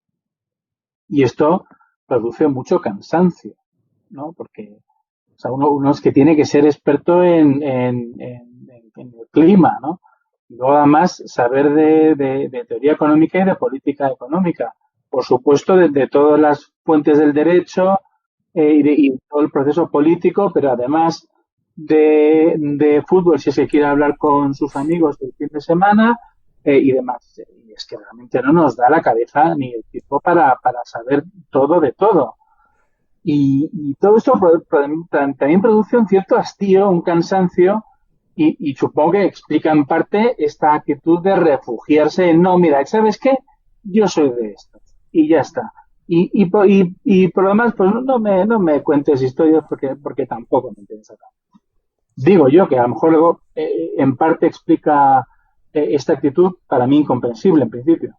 y esto produce mucho cansancio, ¿no? Porque o sea, uno es que tiene que ser experto en el clima, ¿no? Y luego además saber de teoría económica y de política económica. Por supuesto, de todas las fuentes del derecho y todo el proceso político, pero además de fútbol, si se quiere hablar con sus amigos del fin de semana y demás. Y es que realmente no nos da la cabeza ni el tiempo para saber todo de todo. Y todo esto también produce un cierto hastío, un cansancio, y supongo que explica en parte esta actitud de refugiarse en, no, mira, ¿sabes qué? Yo soy de estos, y ya está. Y por lo demás, pues no me cuentes historias porque tampoco me interesa tanto. Digo yo que a lo mejor luego en parte explica esta actitud para mí incomprensible en principio.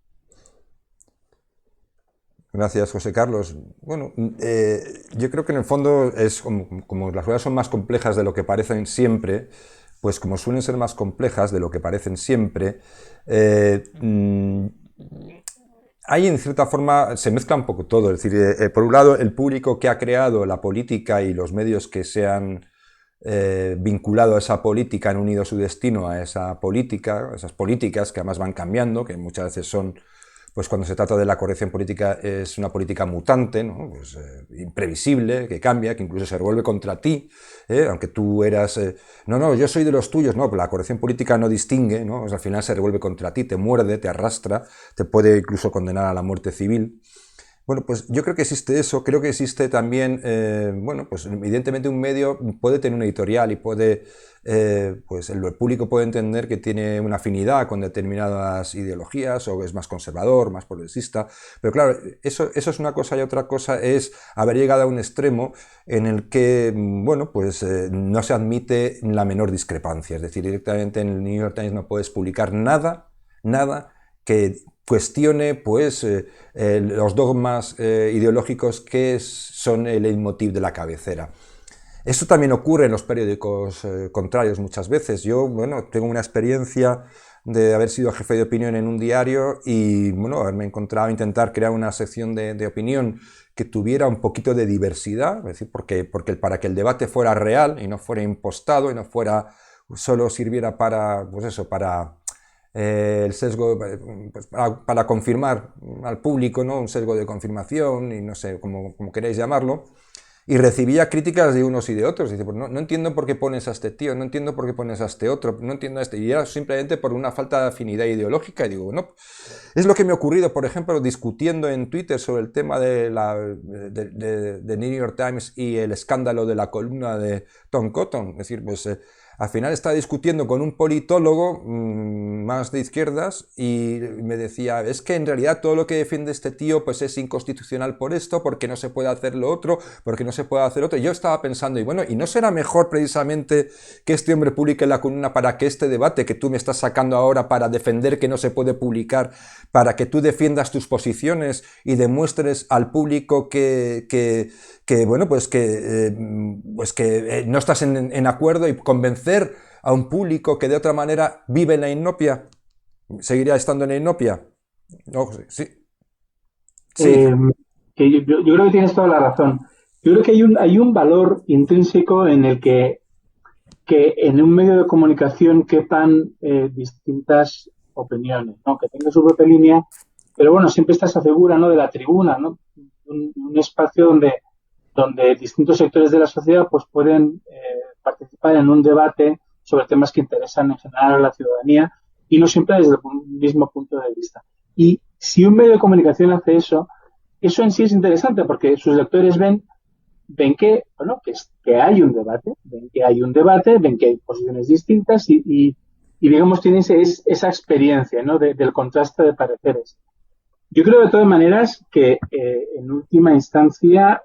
Gracias, José Carlos. Bueno, yo creo que en el fondo es como las cosas son más complejas de lo que parecen siempre, pues como suelen ser más complejas de lo que parecen siempre, hay en cierta forma, se mezcla un poco todo. Es decir, por un lado, el público que ha creado la política y los medios que se han vinculado a esa política han unido su destino a esa política, esas políticas que además van cambiando, que muchas veces son, pues cuando se trata de la corrección política es una política mutante, ¿no? Pues, imprevisible, que cambia, que incluso se revuelve contra ti, aunque tú eras, no, yo soy de los tuyos, no, pero la corrección política no distingue, ¿no? Pues al final se revuelve contra ti, te muerde, te arrastra, te puede incluso condenar a la muerte civil. Bueno, pues yo creo que existe eso, creo que existe también, bueno, pues evidentemente un medio puede tener una editorial y puede, pues el público puede entender que tiene una afinidad con determinadas ideologías o es más conservador, más progresista, pero claro, eso es una cosa y otra cosa es haber llegado a un extremo en el que, bueno, pues no se admite la menor discrepancia, es decir, directamente en el New York Times no puedes publicar nada que cuestione pues los dogmas ideológicos que son el leitmotiv de la cabecera. Esto también ocurre en los periódicos contrarios muchas veces. Yo, bueno, tengo una experiencia de haber sido jefe de opinión en un diario y, bueno, haberme encontrado intentar crear una sección de opinión que tuviera un poquito de diversidad, es decir, porque para que el debate fuera real y no fuera impostado y no fuera solo sirviera para, pues eso, para el sesgo, pues para confirmar al público, ¿no? Un sesgo de confirmación y no sé, como queréis llamarlo, y recibía críticas de unos y de otros. Dice, pues no entiendo por qué pones a este tío, no entiendo por qué pones a este otro, no entiendo a este, y era simplemente por una falta de afinidad ideológica. Y digo, bueno, es lo que me ha ocurrido, por ejemplo, discutiendo en Twitter sobre el tema de New York Times y el escándalo de la columna de Tom Cotton. Es decir, pues al final estaba discutiendo con un politólogo más de izquierdas y me decía, es que en realidad todo lo que defiende este tío pues es inconstitucional por esto, porque no se puede hacer lo otro, porque no se puede hacer otro. Y yo estaba pensando, y bueno, ¿y no será mejor precisamente que este hombre publique la columna para que este debate que tú me estás sacando ahora para defender que no se puede publicar, para que tú defiendas tus posiciones y demuestres al público que bueno, pues que no estás en acuerdo y convencer a un público que de otra manera vive en la inopia? ¿Seguiría estando en la inopia? No, sí. Sí. Yo creo que tienes toda la razón. Yo creo que hay un valor intrínseco en el que en un medio de comunicación quepan distintas opiniones, ¿no? Que tenga su propia línea, pero bueno, siempre está esa figura, ¿no? De la tribuna, ¿no? Un espacio donde distintos sectores de la sociedad pues pueden participar en un debate sobre temas que interesan en general a la ciudadanía y no siempre desde el mismo punto de vista. Y si un medio de comunicación hace eso en sí es interesante porque sus lectores ven que, bueno, que hay un debate, ven que hay posiciones distintas y digamos tienen esa experiencia, ¿no? Del contraste de pareceres. Yo creo de todas maneras que en última instancia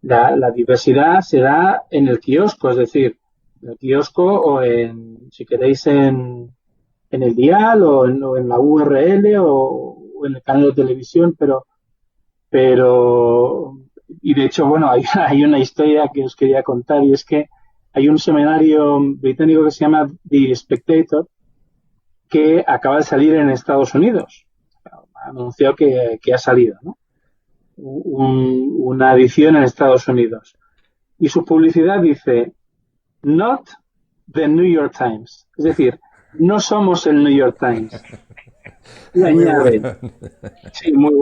la diversidad se da en el kiosco, es decir, en el kiosco o si queréis, en el dial o en la URL o en el canal de televisión, pero y de hecho, bueno, hay una historia que os quería contar y es que hay un semanario británico que se llama The Spectator que acaba de salir en Estados Unidos. Ha anunciado que ha salido, ¿no? Una edición en Estados Unidos. Y su publicidad dice, not the New York Times. Es decir, no somos el New York Times. Y añade, sí, muy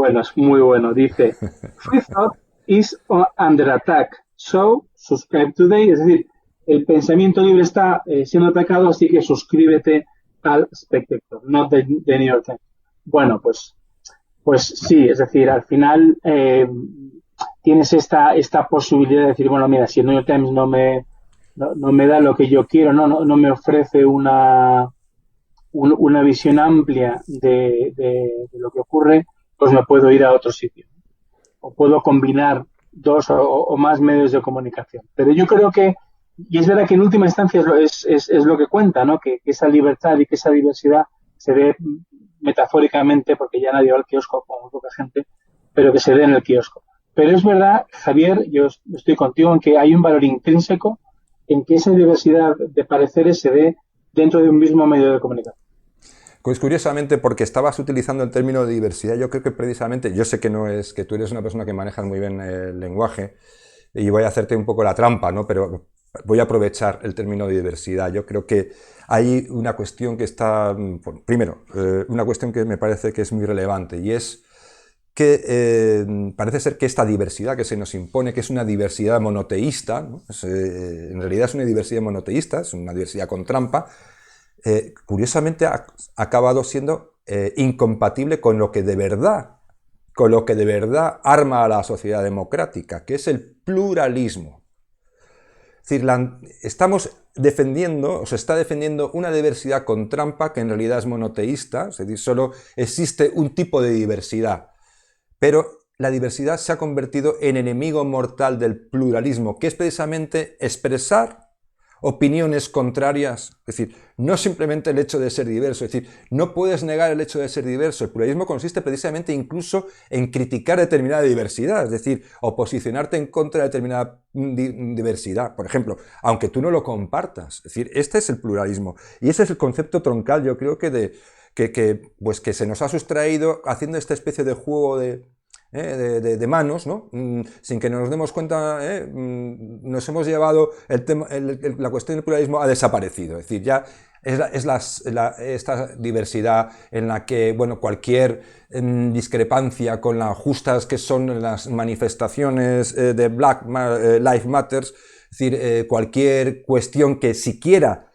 bueno. Dice, free thought is under attack, so subscribe today. Es decir, el pensamiento libre está siendo atacado, así que suscríbete al Spectator, not the New York Times. Bueno, pues sí, es decir, al final tienes esta posibilidad de decir, bueno, mira, si el New York Times no me da lo que yo quiero, no me ofrece una visión amplia de lo que ocurre, pues me puedo ir a otro sitio. O puedo combinar dos o más medios de comunicación. Pero yo creo que Y es verdad que en última instancia es lo que cuenta, ¿no? Que esa libertad y que esa diversidad se dé metafóricamente, porque ya nadie va al kiosco con muy poca gente, pero que se dé en el kiosco. Pero es verdad, Javier, yo estoy contigo en que hay un valor intrínseco en que esa diversidad de pareceres se dé dentro de un mismo medio de comunicación. Pues curiosamente, porque estabas utilizando el término de diversidad, yo creo que precisamente, yo sé que no es, que tú eres una persona que manejas muy bien el lenguaje, y voy a hacerte un poco la trampa, ¿no? Pero voy a aprovechar el término de diversidad. Yo creo que hay una cuestión que está, primero, una cuestión que me parece que es muy relevante, y es que parece ser que esta diversidad que se nos impone, que es una diversidad monoteísta, ¿no? En realidad es una diversidad monoteísta, es una diversidad con trampa, curiosamente ha acabado siendo incompatible con lo que de verdad arma a la sociedad democrática, que es el pluralismo. Es decir, estamos defendiendo, o se está defendiendo una diversidad con trampa que en realidad es monoteísta, es decir, solo existe un tipo de diversidad, pero la diversidad se ha convertido en enemigo mortal del pluralismo, que es precisamente expresar opiniones contrarias, es decir, no simplemente el hecho de ser diverso, es decir, no puedes negar el hecho de ser diverso. El pluralismo consiste precisamente incluso en criticar determinada diversidad, es decir, o posicionarte en contra de determinada diversidad, por ejemplo, aunque tú no lo compartas. Es decir, este es el pluralismo y ese es el concepto troncal, yo creo que que se nos ha sustraído haciendo esta especie de juego de manos, ¿no? Sin que nos demos cuenta, nos hemos llevado la cuestión del pluralismo ha desaparecido. Es decir, ya esta diversidad en la que, bueno, cualquier discrepancia con las justas que son las manifestaciones de Black Lives Matter, es decir, cualquier cuestión que siquiera,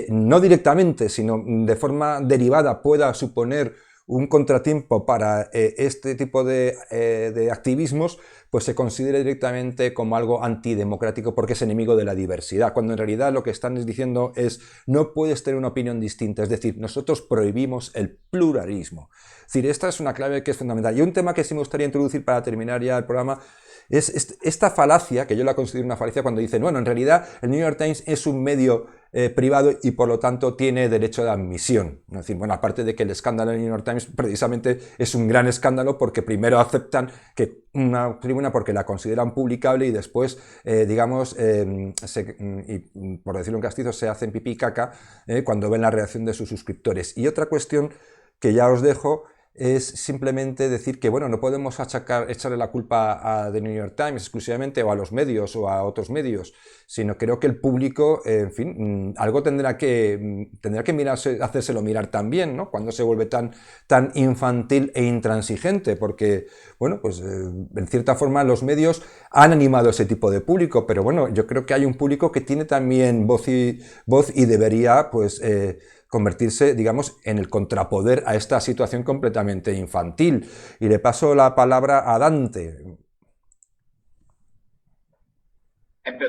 no directamente, sino de forma derivada, pueda suponer un contratiempo para este tipo de activismos, pues se considera directamente como algo antidemocrático porque es enemigo de la diversidad, cuando en realidad lo que están diciendo es no puedes tener una opinión distinta, es decir, nosotros prohibimos el pluralismo. Es decir, esta es una clave que es fundamental. Y un tema que sí me gustaría introducir para terminar ya el programa es esta falacia, que yo la considero una falacia cuando dicen, bueno, en realidad el New York Times es un medio privado y por lo tanto tiene derecho de admisión. Es decir, bueno, aparte de que el escándalo del New York Times precisamente es un gran escándalo porque primero aceptan que una tribuna porque la consideran publicable y después, digamos, y por decirlo en castizo, se hacen pipí y caca cuando ven la reacción de sus suscriptores. Y otra cuestión que ya os dejo es simplemente decir que, bueno, no podemos echarle la culpa a The New York Times exclusivamente o a los medios o a otros medios, sino creo que el público, en fin, algo tendrá que mirarse, hacérselo mirar también, ¿no? Cuando se vuelve tan infantil e intransigente, porque, bueno, pues en cierta forma los medios han animado ese tipo de público, pero bueno, yo creo que hay un público que tiene también voz y debería, pues, convertirse, digamos, en el contrapoder a esta situación completamente infantil. Y le paso la palabra a Dante.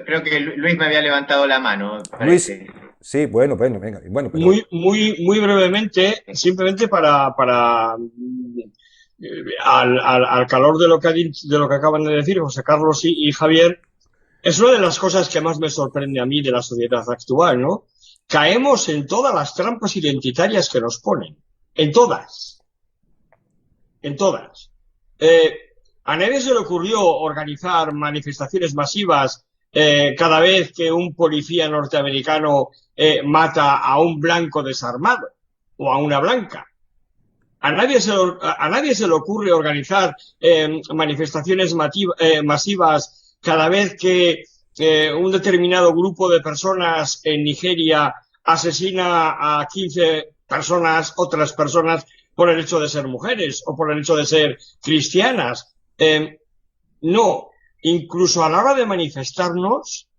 Creo que Luis me había levantado la mano. Luis, sí, bueno, venga. Bueno, pero... Muy brevemente, simplemente para al calor de lo que acaban de decir José Carlos y Javier, es una de las cosas que más me sorprende a mí de la sociedad actual, ¿no? Caemos en todas las trampas identitarias que nos ponen. En todas. A nadie se le ocurrió organizar manifestaciones masivas cada vez que un policía norteamericano mata a un blanco desarmado o a una blanca. A nadie se le ocurre organizar manifestaciones masivas cada vez que un determinado grupo de personas en Nigeria asesina a 15 personas, otras personas, por el hecho de ser mujeres o por el hecho de ser cristianas. No, incluso a la hora de manifestarnos,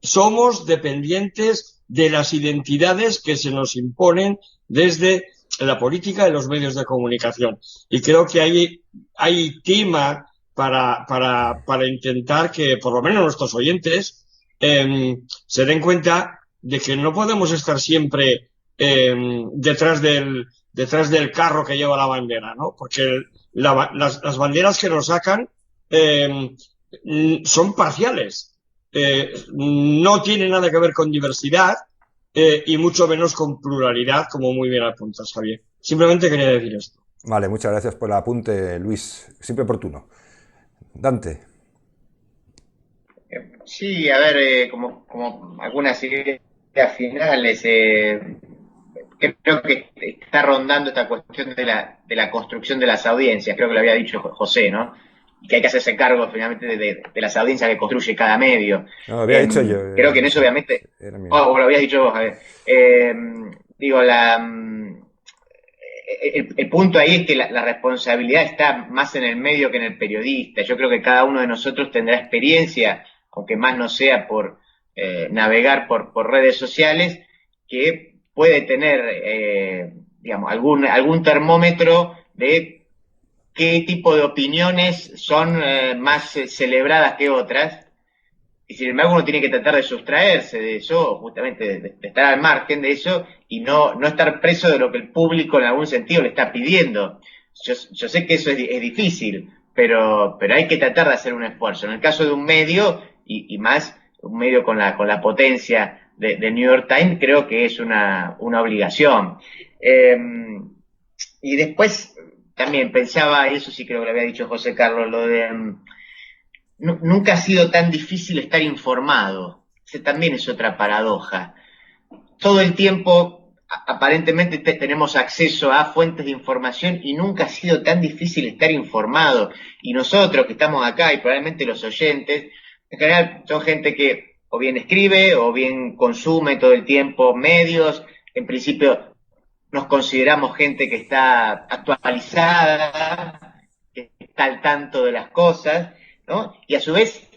somos dependientes de las identidades que se nos imponen desde la política y los medios de comunicación. Y creo que hay tema para intentar que por lo menos nuestros oyentes se den cuenta de que no podemos estar siempre detrás del carro que lleva la bandera, ¿no? Porque las banderas que nos sacan son parciales. no tiene nada que ver con diversidad y mucho menos con pluralidad, como muy bien apuntas, Javier. Simplemente quería decir esto. Vale, muchas gracias por el apunte, Luis. Siempre oportuno. Dante. Sí, a ver, como algunas ideas finales, creo que está rondando esta cuestión de la construcción de las audiencias, creo que lo había dicho José, ¿no? Y que hay que hacerse cargo finalmente de las audiencias que construye cada medio. No, lo había dicho yo. Creo que en eso Sí, obviamente... era mío. Oh, lo habías dicho vos, a ver. Digo, el punto ahí es que la responsabilidad está más en el medio que en el periodista. Yo creo que cada uno de nosotros tendrá experiencia, aunque más no sea por navegar por redes sociales, que puede tener, digamos, algún termómetro de qué tipo de opiniones son más celebradas que otras. Y sin embargo uno tiene que tratar de sustraerse de eso, justamente de estar al margen de eso y no estar preso de lo que el público en algún sentido le está pidiendo. Yo sé que eso es difícil, pero hay que tratar de hacer un esfuerzo. En el caso de un medio, y más un medio con la potencia de New York Times, creo que es una obligación. Y después también pensaba, y eso sí creo que lo había dicho José Carlos, lo de... nunca ha sido tan difícil estar informado. Esa también es otra paradoja. Todo el tiempo, aparentemente, tenemos acceso a fuentes de información y nunca ha sido tan difícil estar informado. Y nosotros que estamos acá, y probablemente los oyentes, en general son gente que o bien escribe o bien consume todo el tiempo medios. En principio nos consideramos gente que está actualizada, que está al tanto de las cosas, ¿no? Y a su vez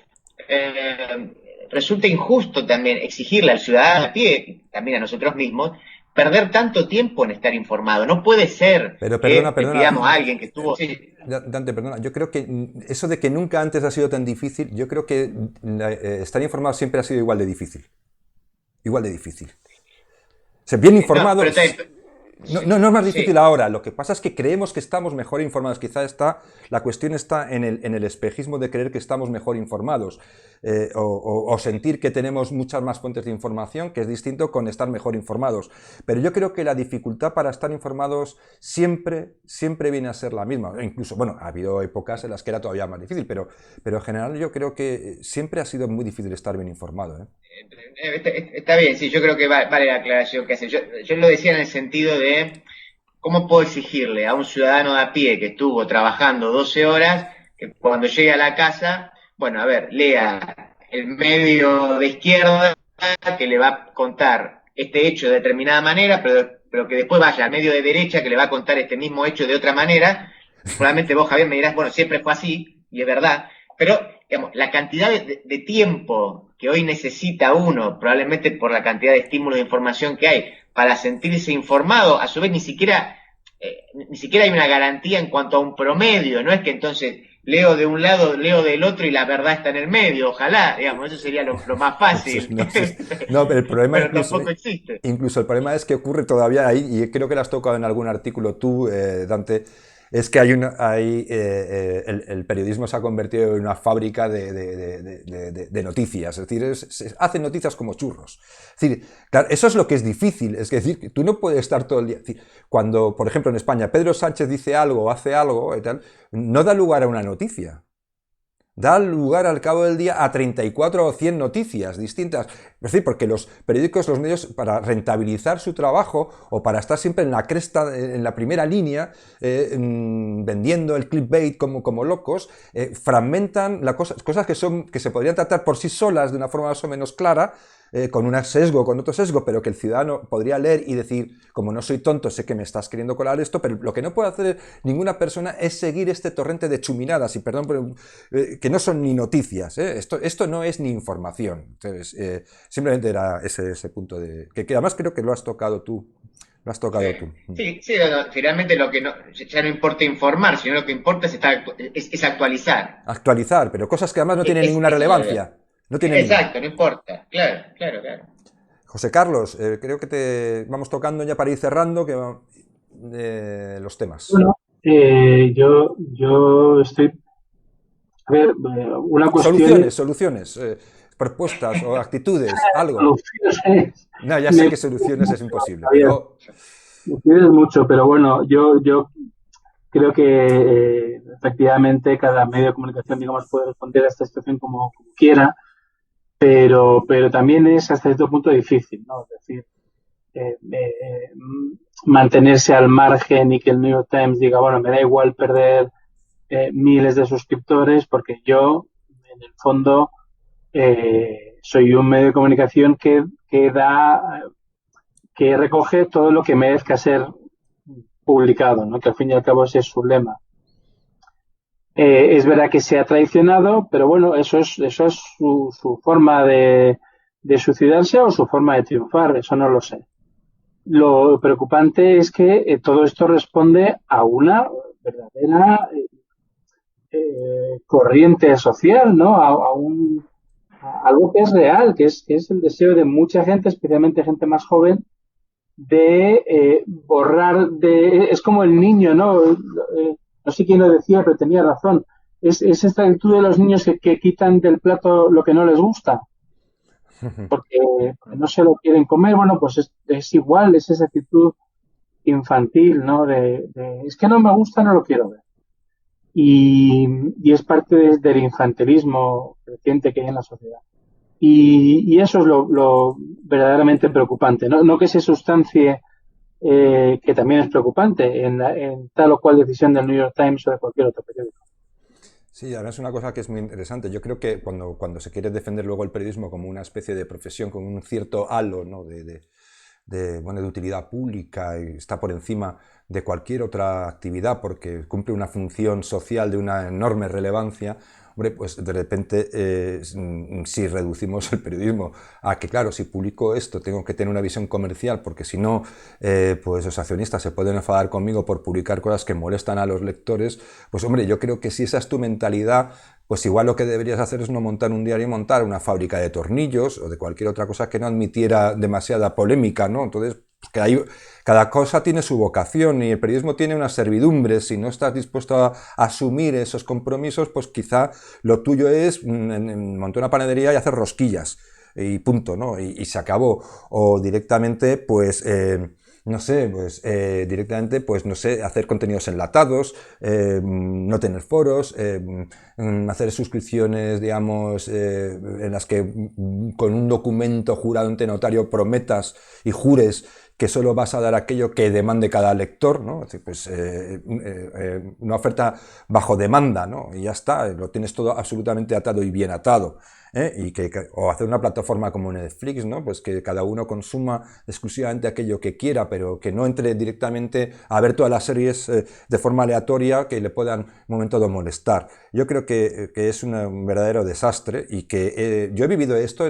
resulta injusto también exigirle al ciudadano a pie, también a nosotros mismos, perder tanto tiempo en estar informado. No puede ser Pero que perdona, le perdona, pidamos a alguien que estuvo... Sí, Dante, perdona. Yo creo que eso de que nunca antes ha sido tan difícil, yo creo que estar informado siempre ha sido igual de difícil. Igual de difícil. O sea, bien no, informado pero no es más difícil sí, ahora. Lo que pasa es que creemos que estamos mejor informados. Quizá la cuestión está en el espejismo de creer que estamos mejor informados o sentir que tenemos muchas más fuentes de información, que es distinto con estar mejor informados. Pero yo creo que la dificultad para estar informados siempre viene a ser la misma. Incluso, bueno, ha habido épocas en las que era todavía más difícil, pero en general yo creo que siempre ha sido muy difícil estar bien informado, ¿eh? está bien, sí, yo creo que vale la aclaración que hace. Yo lo decía en el sentido de cómo puedo exigirle a un ciudadano de a pie que estuvo trabajando 12 horas, que cuando llegue a la casa, bueno, a ver, lea el medio de izquierda que le va a contar este hecho de determinada manera, pero que después vaya al medio de derecha que le va a contar este mismo hecho de otra manera. Probablemente vos, Javier, me dirás, bueno, siempre fue así, y es verdad, pero digamos, la cantidad de tiempo que hoy necesita uno, probablemente por la cantidad de estímulos de información que hay, para sentirse informado, a su vez ni siquiera hay una garantía en cuanto a un promedio, no es que entonces leo de un lado, leo del otro y la verdad está en el medio, ojalá, digamos, eso sería lo más fácil, No, pero el problema pero tampoco existe. incluso el problema es que ocurre todavía ahí, y creo que lo has tocado en algún artículo tú, Dante, es que el periodismo se ha convertido en una fábrica de noticias, es decir, se hacen noticias como churros. Es decir, claro, eso es lo que es difícil, es decir, tú no puedes estar todo el día... Es decir, cuando, por ejemplo, en España Pedro Sánchez dice algo o hace algo, y tal, no da lugar a una noticia. Da lugar al cabo del día a 34 o 100 noticias distintas. Es decir, porque los periódicos, los medios, para rentabilizar su trabajo o para estar siempre en la cresta, en la primera línea, vendiendo el clickbait como locos, fragmentan cosas que se podrían tratar por sí solas de una forma más o menos clara, con un sesgo, con otro sesgo, pero que el ciudadano podría leer y decir, como no soy tonto, sé que me estás queriendo colar esto, pero lo que no puede hacer ninguna persona es seguir este torrente de chuminadas, y perdón, que no son ni noticias, ¿eh? Esto no es ni información. Entonces, simplemente era ese punto que además creo que lo has tocado tú. Lo has tocado tú. Sí, finalmente lo que ya no importa informar, sino lo que importa es actualizar. Actualizar, pero cosas que además no tienen ninguna relevancia. No tienen Exacto, no importa. Claro. José Carlos, creo que te vamos tocando ya para ir cerrando los temas. Bueno, yo estoy... A ver, una cuestión... Soluciones. propuestas o actitudes, algo. Soluciones. No, ya sé que soluciones es imposible, pero... Me pides mucho, pero bueno, yo creo que efectivamente cada medio de comunicación, digamos, puede responder a esta situación como quiera, pero también es hasta cierto punto difícil, ¿no? Es decir, mantenerse al margen y que el New York Times diga, bueno, me da igual perder miles de suscriptores porque yo, en el fondo, soy un medio de comunicación que recoge todo lo que merezca ser publicado, ¿no? Que al fin y al cabo ese es su lema. Es verdad que se ha traicionado, pero bueno, eso es su forma de suicidarse o su forma de triunfar, eso no lo sé. Lo preocupante es que todo esto responde a una verdadera corriente social, ¿no? A algo que es real, que es el deseo de mucha gente, especialmente gente más joven, de borrar es como el niño, ¿no? No sé quién lo decía, pero tenía razón. Es esta actitud de los niños que quitan del plato lo que no les gusta, porque no se lo quieren comer. Bueno, pues es igual, es esa actitud infantil, ¿no? Es que no me gusta, no lo quiero ver. Y es parte del infantilismo creciente que hay en la sociedad. Y eso es lo verdaderamente preocupante, ¿no? No que se sustancie, que también es preocupante, en tal o cual decisión del New York Times o de cualquier otro periódico. Sí, ahora es una cosa que es muy interesante. Yo creo que cuando se quiere defender luego el periodismo como una especie de profesión, con un cierto halo, ¿no? Bueno, de utilidad pública y está por encima de cualquier otra actividad porque cumple una función social de una enorme relevancia, hombre, pues de repente si reducimos el periodismo a que, claro, si publico esto tengo que tener una visión comercial porque si no, pues los accionistas se pueden enfadar conmigo por publicar cosas que molestan a los lectores, pues hombre, yo creo que si esa es tu mentalidad, pues igual lo que deberías hacer es no montar un diario y montar una fábrica de tornillos o de cualquier otra cosa que no admitiera demasiada polémica, ¿no? Entonces, cada cosa tiene su vocación y el periodismo tiene unas servidumbres. Si no estás dispuesto a asumir esos compromisos, pues quizá lo tuyo es montar una panadería y hacer rosquillas y punto, ¿no? Y se acabó. O directamente, pues... no sé, pues directamente, pues no sé, hacer contenidos enlatados, no tener foros, hacer suscripciones, digamos, en las que con un documento jurado ante notario prometas y jures que solo vas a dar aquello que demande cada lector, ¿no? Es decir, pues una oferta bajo demanda, ¿no? Y ya está, lo tienes todo absolutamente atado y bien atado. O hacer una plataforma como Netflix, ¿no? Pues que cada uno consuma exclusivamente aquello que quiera, pero que no entre directamente a ver todas las series de forma aleatoria que le puedan en un momento dado molestar. Yo creo que es un verdadero desastre y que yo he vivido esto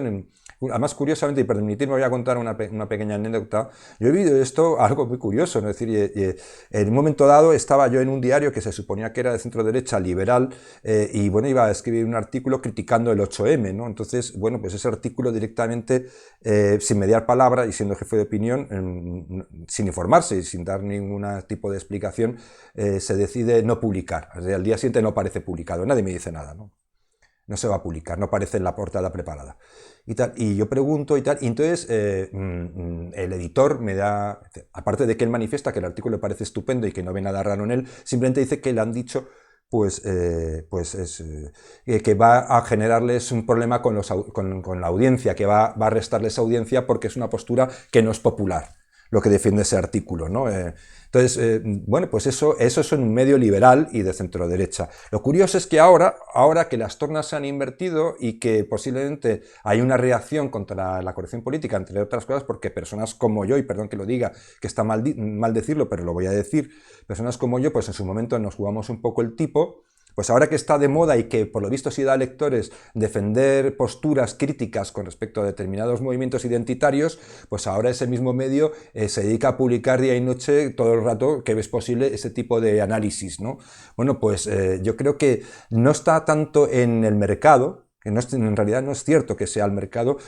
además, curiosamente, y permitirme, voy a contar una pequeña anécdota. Yo he vivido esto, algo muy curioso, ¿no? Es decir, en un momento dado estaba yo en un diario que se suponía que era de centro derecha liberal y bueno, iba a escribir un artículo criticando el 8M, ¿no? Entonces, bueno, pues ese artículo directamente, sin mediar palabra y siendo jefe de opinión, sin informarse y sin dar ningún tipo de explicación, se decide no publicar. O sea, al día siguiente no aparece publicado, nadie me dice nada, ¿no? No se va a publicar, no aparece en la portada preparada. Y tal, y yo pregunto y tal, y entonces el editor me da, aparte de que él manifiesta que el artículo le parece estupendo y que no ve nada raro en él, simplemente dice que le han dicho que va a generarles un problema con la audiencia, que va a restarles audiencia porque es una postura que no es popular, lo que defiende ese artículo, ¿no? Entonces, bueno, pues eso es en un medio liberal y de centro derecha. Lo curioso es que ahora que las tornas se han invertido y que posiblemente hay una reacción contra la corrección política, entre otras cosas, porque personas como yo, y perdón que lo diga, que está mal decirlo, pero lo voy a decir, personas como yo, pues en su momento nos jugamos un poco el tipo. Pues ahora que está de moda y que por lo visto sí da a lectores defender posturas críticas con respecto a determinados movimientos identitarios, pues ahora ese mismo medio se dedica a publicar día y noche todo el rato que es posible ese tipo de análisis, ¿no? Bueno, pues yo creo que no está tanto en el mercado, que en realidad no es cierto que sea el mercado,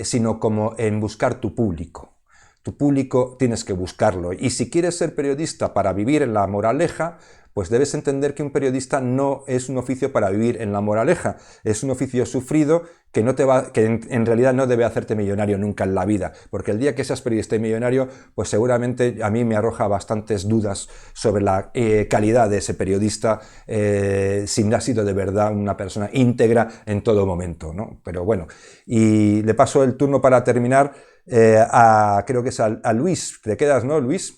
sino como en buscar tu público. Tu público tienes que buscarlo. Y si quieres ser periodista para vivir en la moraleja, pues debes entender que un periodista no es un oficio para vivir en la moraleja. Es un oficio sufrido que, en realidad no debe hacerte millonario nunca en la vida. Porque el día que seas periodista y millonario, pues seguramente a mí me arroja bastantes dudas sobre la calidad de ese periodista, si no ha sido de verdad una persona íntegra en todo momento, ¿no? Pero bueno, y le paso el turno para terminar creo que es a Luis. ¿Te quedas, no, Luis?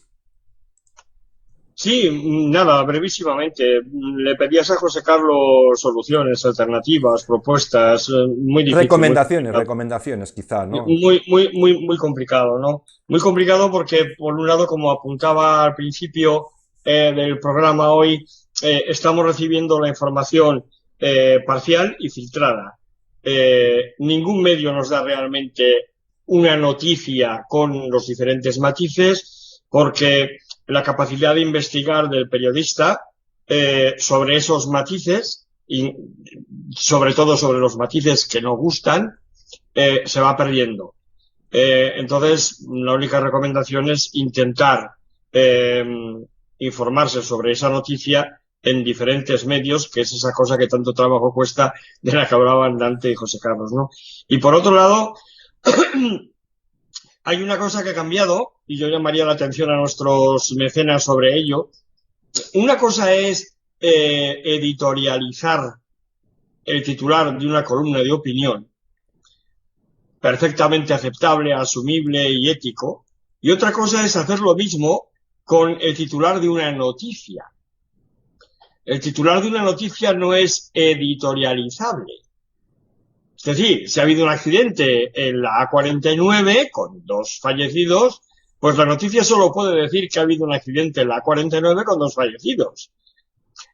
Sí, nada, brevísimamente. Le pedías a José Carlos soluciones, alternativas, propuestas, muy difícil, muy complicado. Recomendaciones quizá, ¿no? Muy complicado, ¿no? Muy complicado porque, por un lado, como apuntaba al principio del programa hoy, estamos recibiendo la información parcial y filtrada. Ningún medio nos da realmente una noticia con los diferentes matices, porque la capacidad de investigar del periodista sobre esos matices y sobre todo sobre los matices que no gustan se va perdiendo. Entonces, la única recomendación es intentar informarse sobre esa noticia en diferentes medios, que es esa cosa que tanto trabajo cuesta, de la que hablaban Dante y José Carlos, ¿no? Y por otro lado, hay una cosa que ha cambiado, y yo llamaría la atención a nuestros mecenas sobre ello. Una cosa es editorializar el titular de una columna de opinión, perfectamente aceptable, asumible y ético, y otra cosa es hacer lo mismo con el titular de una noticia. El titular de una noticia no es editorializable. Es decir, si ha habido un accidente en la A49 con 2 fallecidos, pues la noticia solo puede decir que ha habido un accidente en la A49 con 2 fallecidos.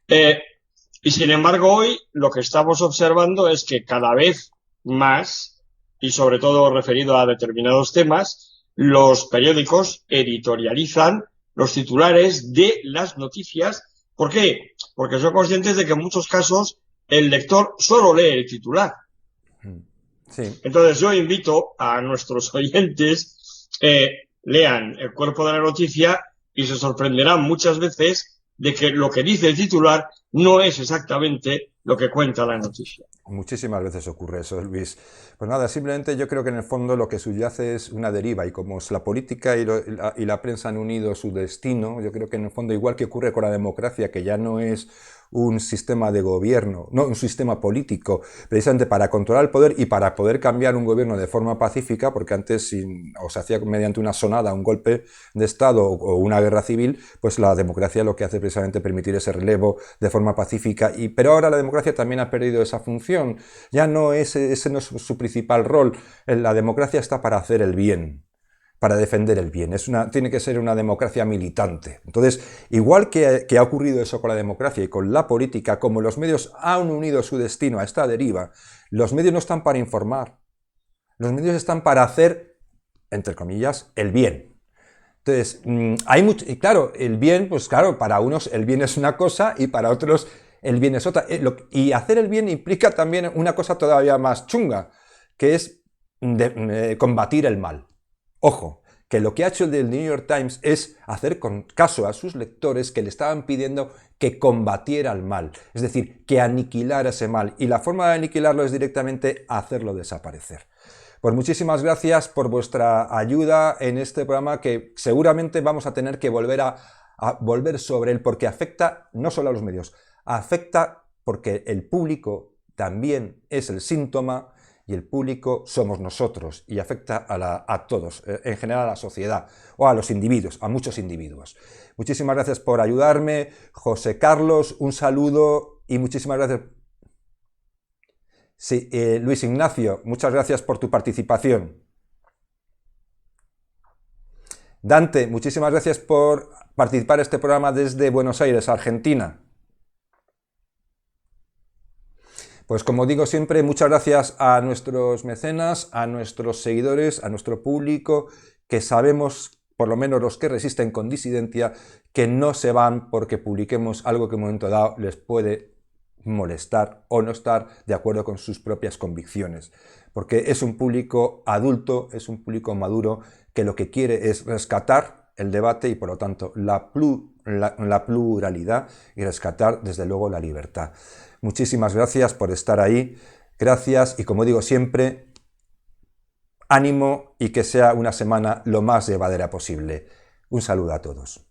Y sin embargo, hoy lo que estamos observando es que cada vez más, y sobre todo referido a determinados temas, los periódicos editorializan los titulares de las noticias. ¿Por qué? Porque son conscientes de que en muchos casos el lector solo lee el titular. Sí. Entonces yo invito a nuestros oyentes lean el cuerpo de la noticia y se sorprenderán muchas veces de que lo que dice el titular no es exactamente lo que cuenta la noticia. Muchísimas veces ocurre eso, Luis. Pues nada, simplemente yo creo que en el fondo lo que subyace es una deriva, y como la política y la prensa han unido su destino, yo creo que en el fondo, igual que ocurre con la democracia, que ya no es un sistema de gobierno, no un sistema político, precisamente para controlar el poder y para poder cambiar un gobierno de forma pacífica, porque antes o se hacía mediante una sonada, un golpe de Estado o una guerra civil, pues la democracia lo que hace precisamente permitir ese relevo de forma pacífica. Pero ahora la democracia también ha perdido esa función, ya no es, ese no es su principal rol. La democracia está para hacer el bien, para defender el bien. Tiene que ser una democracia militante. Entonces, igual que ha ocurrido eso con la democracia y con la política, como los medios han unido su destino a esta deriva, los medios no están para informar. Los medios están para hacer, entre comillas, el bien. Entonces, y claro, el bien, pues claro, para unos el bien es una cosa y para otros el bien es otra. Y hacer el bien implica también una cosa todavía más chunga, que es combatir el mal. Ojo, que lo que ha hecho el New York Times es hacer caso a sus lectores que le estaban pidiendo que combatiera el mal, es decir, que aniquilara ese mal, y la forma de aniquilarlo es directamente hacerlo desaparecer. Pues muchísimas gracias por vuestra ayuda en este programa, que seguramente vamos a tener que volver a volver sobre él, porque afecta no solo a los medios, afecta porque el público también es el síntoma, y el público somos nosotros, y afecta a todos, en general a la sociedad, o a los individuos, a muchos individuos. Muchísimas gracias por ayudarme, José Carlos, un saludo y muchísimas gracias. Sí, Luis Ignacio, muchas gracias por tu participación. Dante, muchísimas gracias por participar en este programa desde Buenos Aires, Argentina. Pues como digo siempre, muchas gracias a nuestros mecenas, a nuestros seguidores, a nuestro público, que sabemos, por lo menos los que resisten con disidencia, que no se van porque publiquemos algo que en un momento dado les puede molestar o no estar de acuerdo con sus propias convicciones, porque es un público adulto, es un público maduro que lo que quiere es rescatar el debate y por lo tanto la pluralidad y rescatar desde luego la libertad. Muchísimas gracias por estar ahí, gracias y como digo siempre, ánimo y que sea una semana lo más llevadera posible. Un saludo a todos.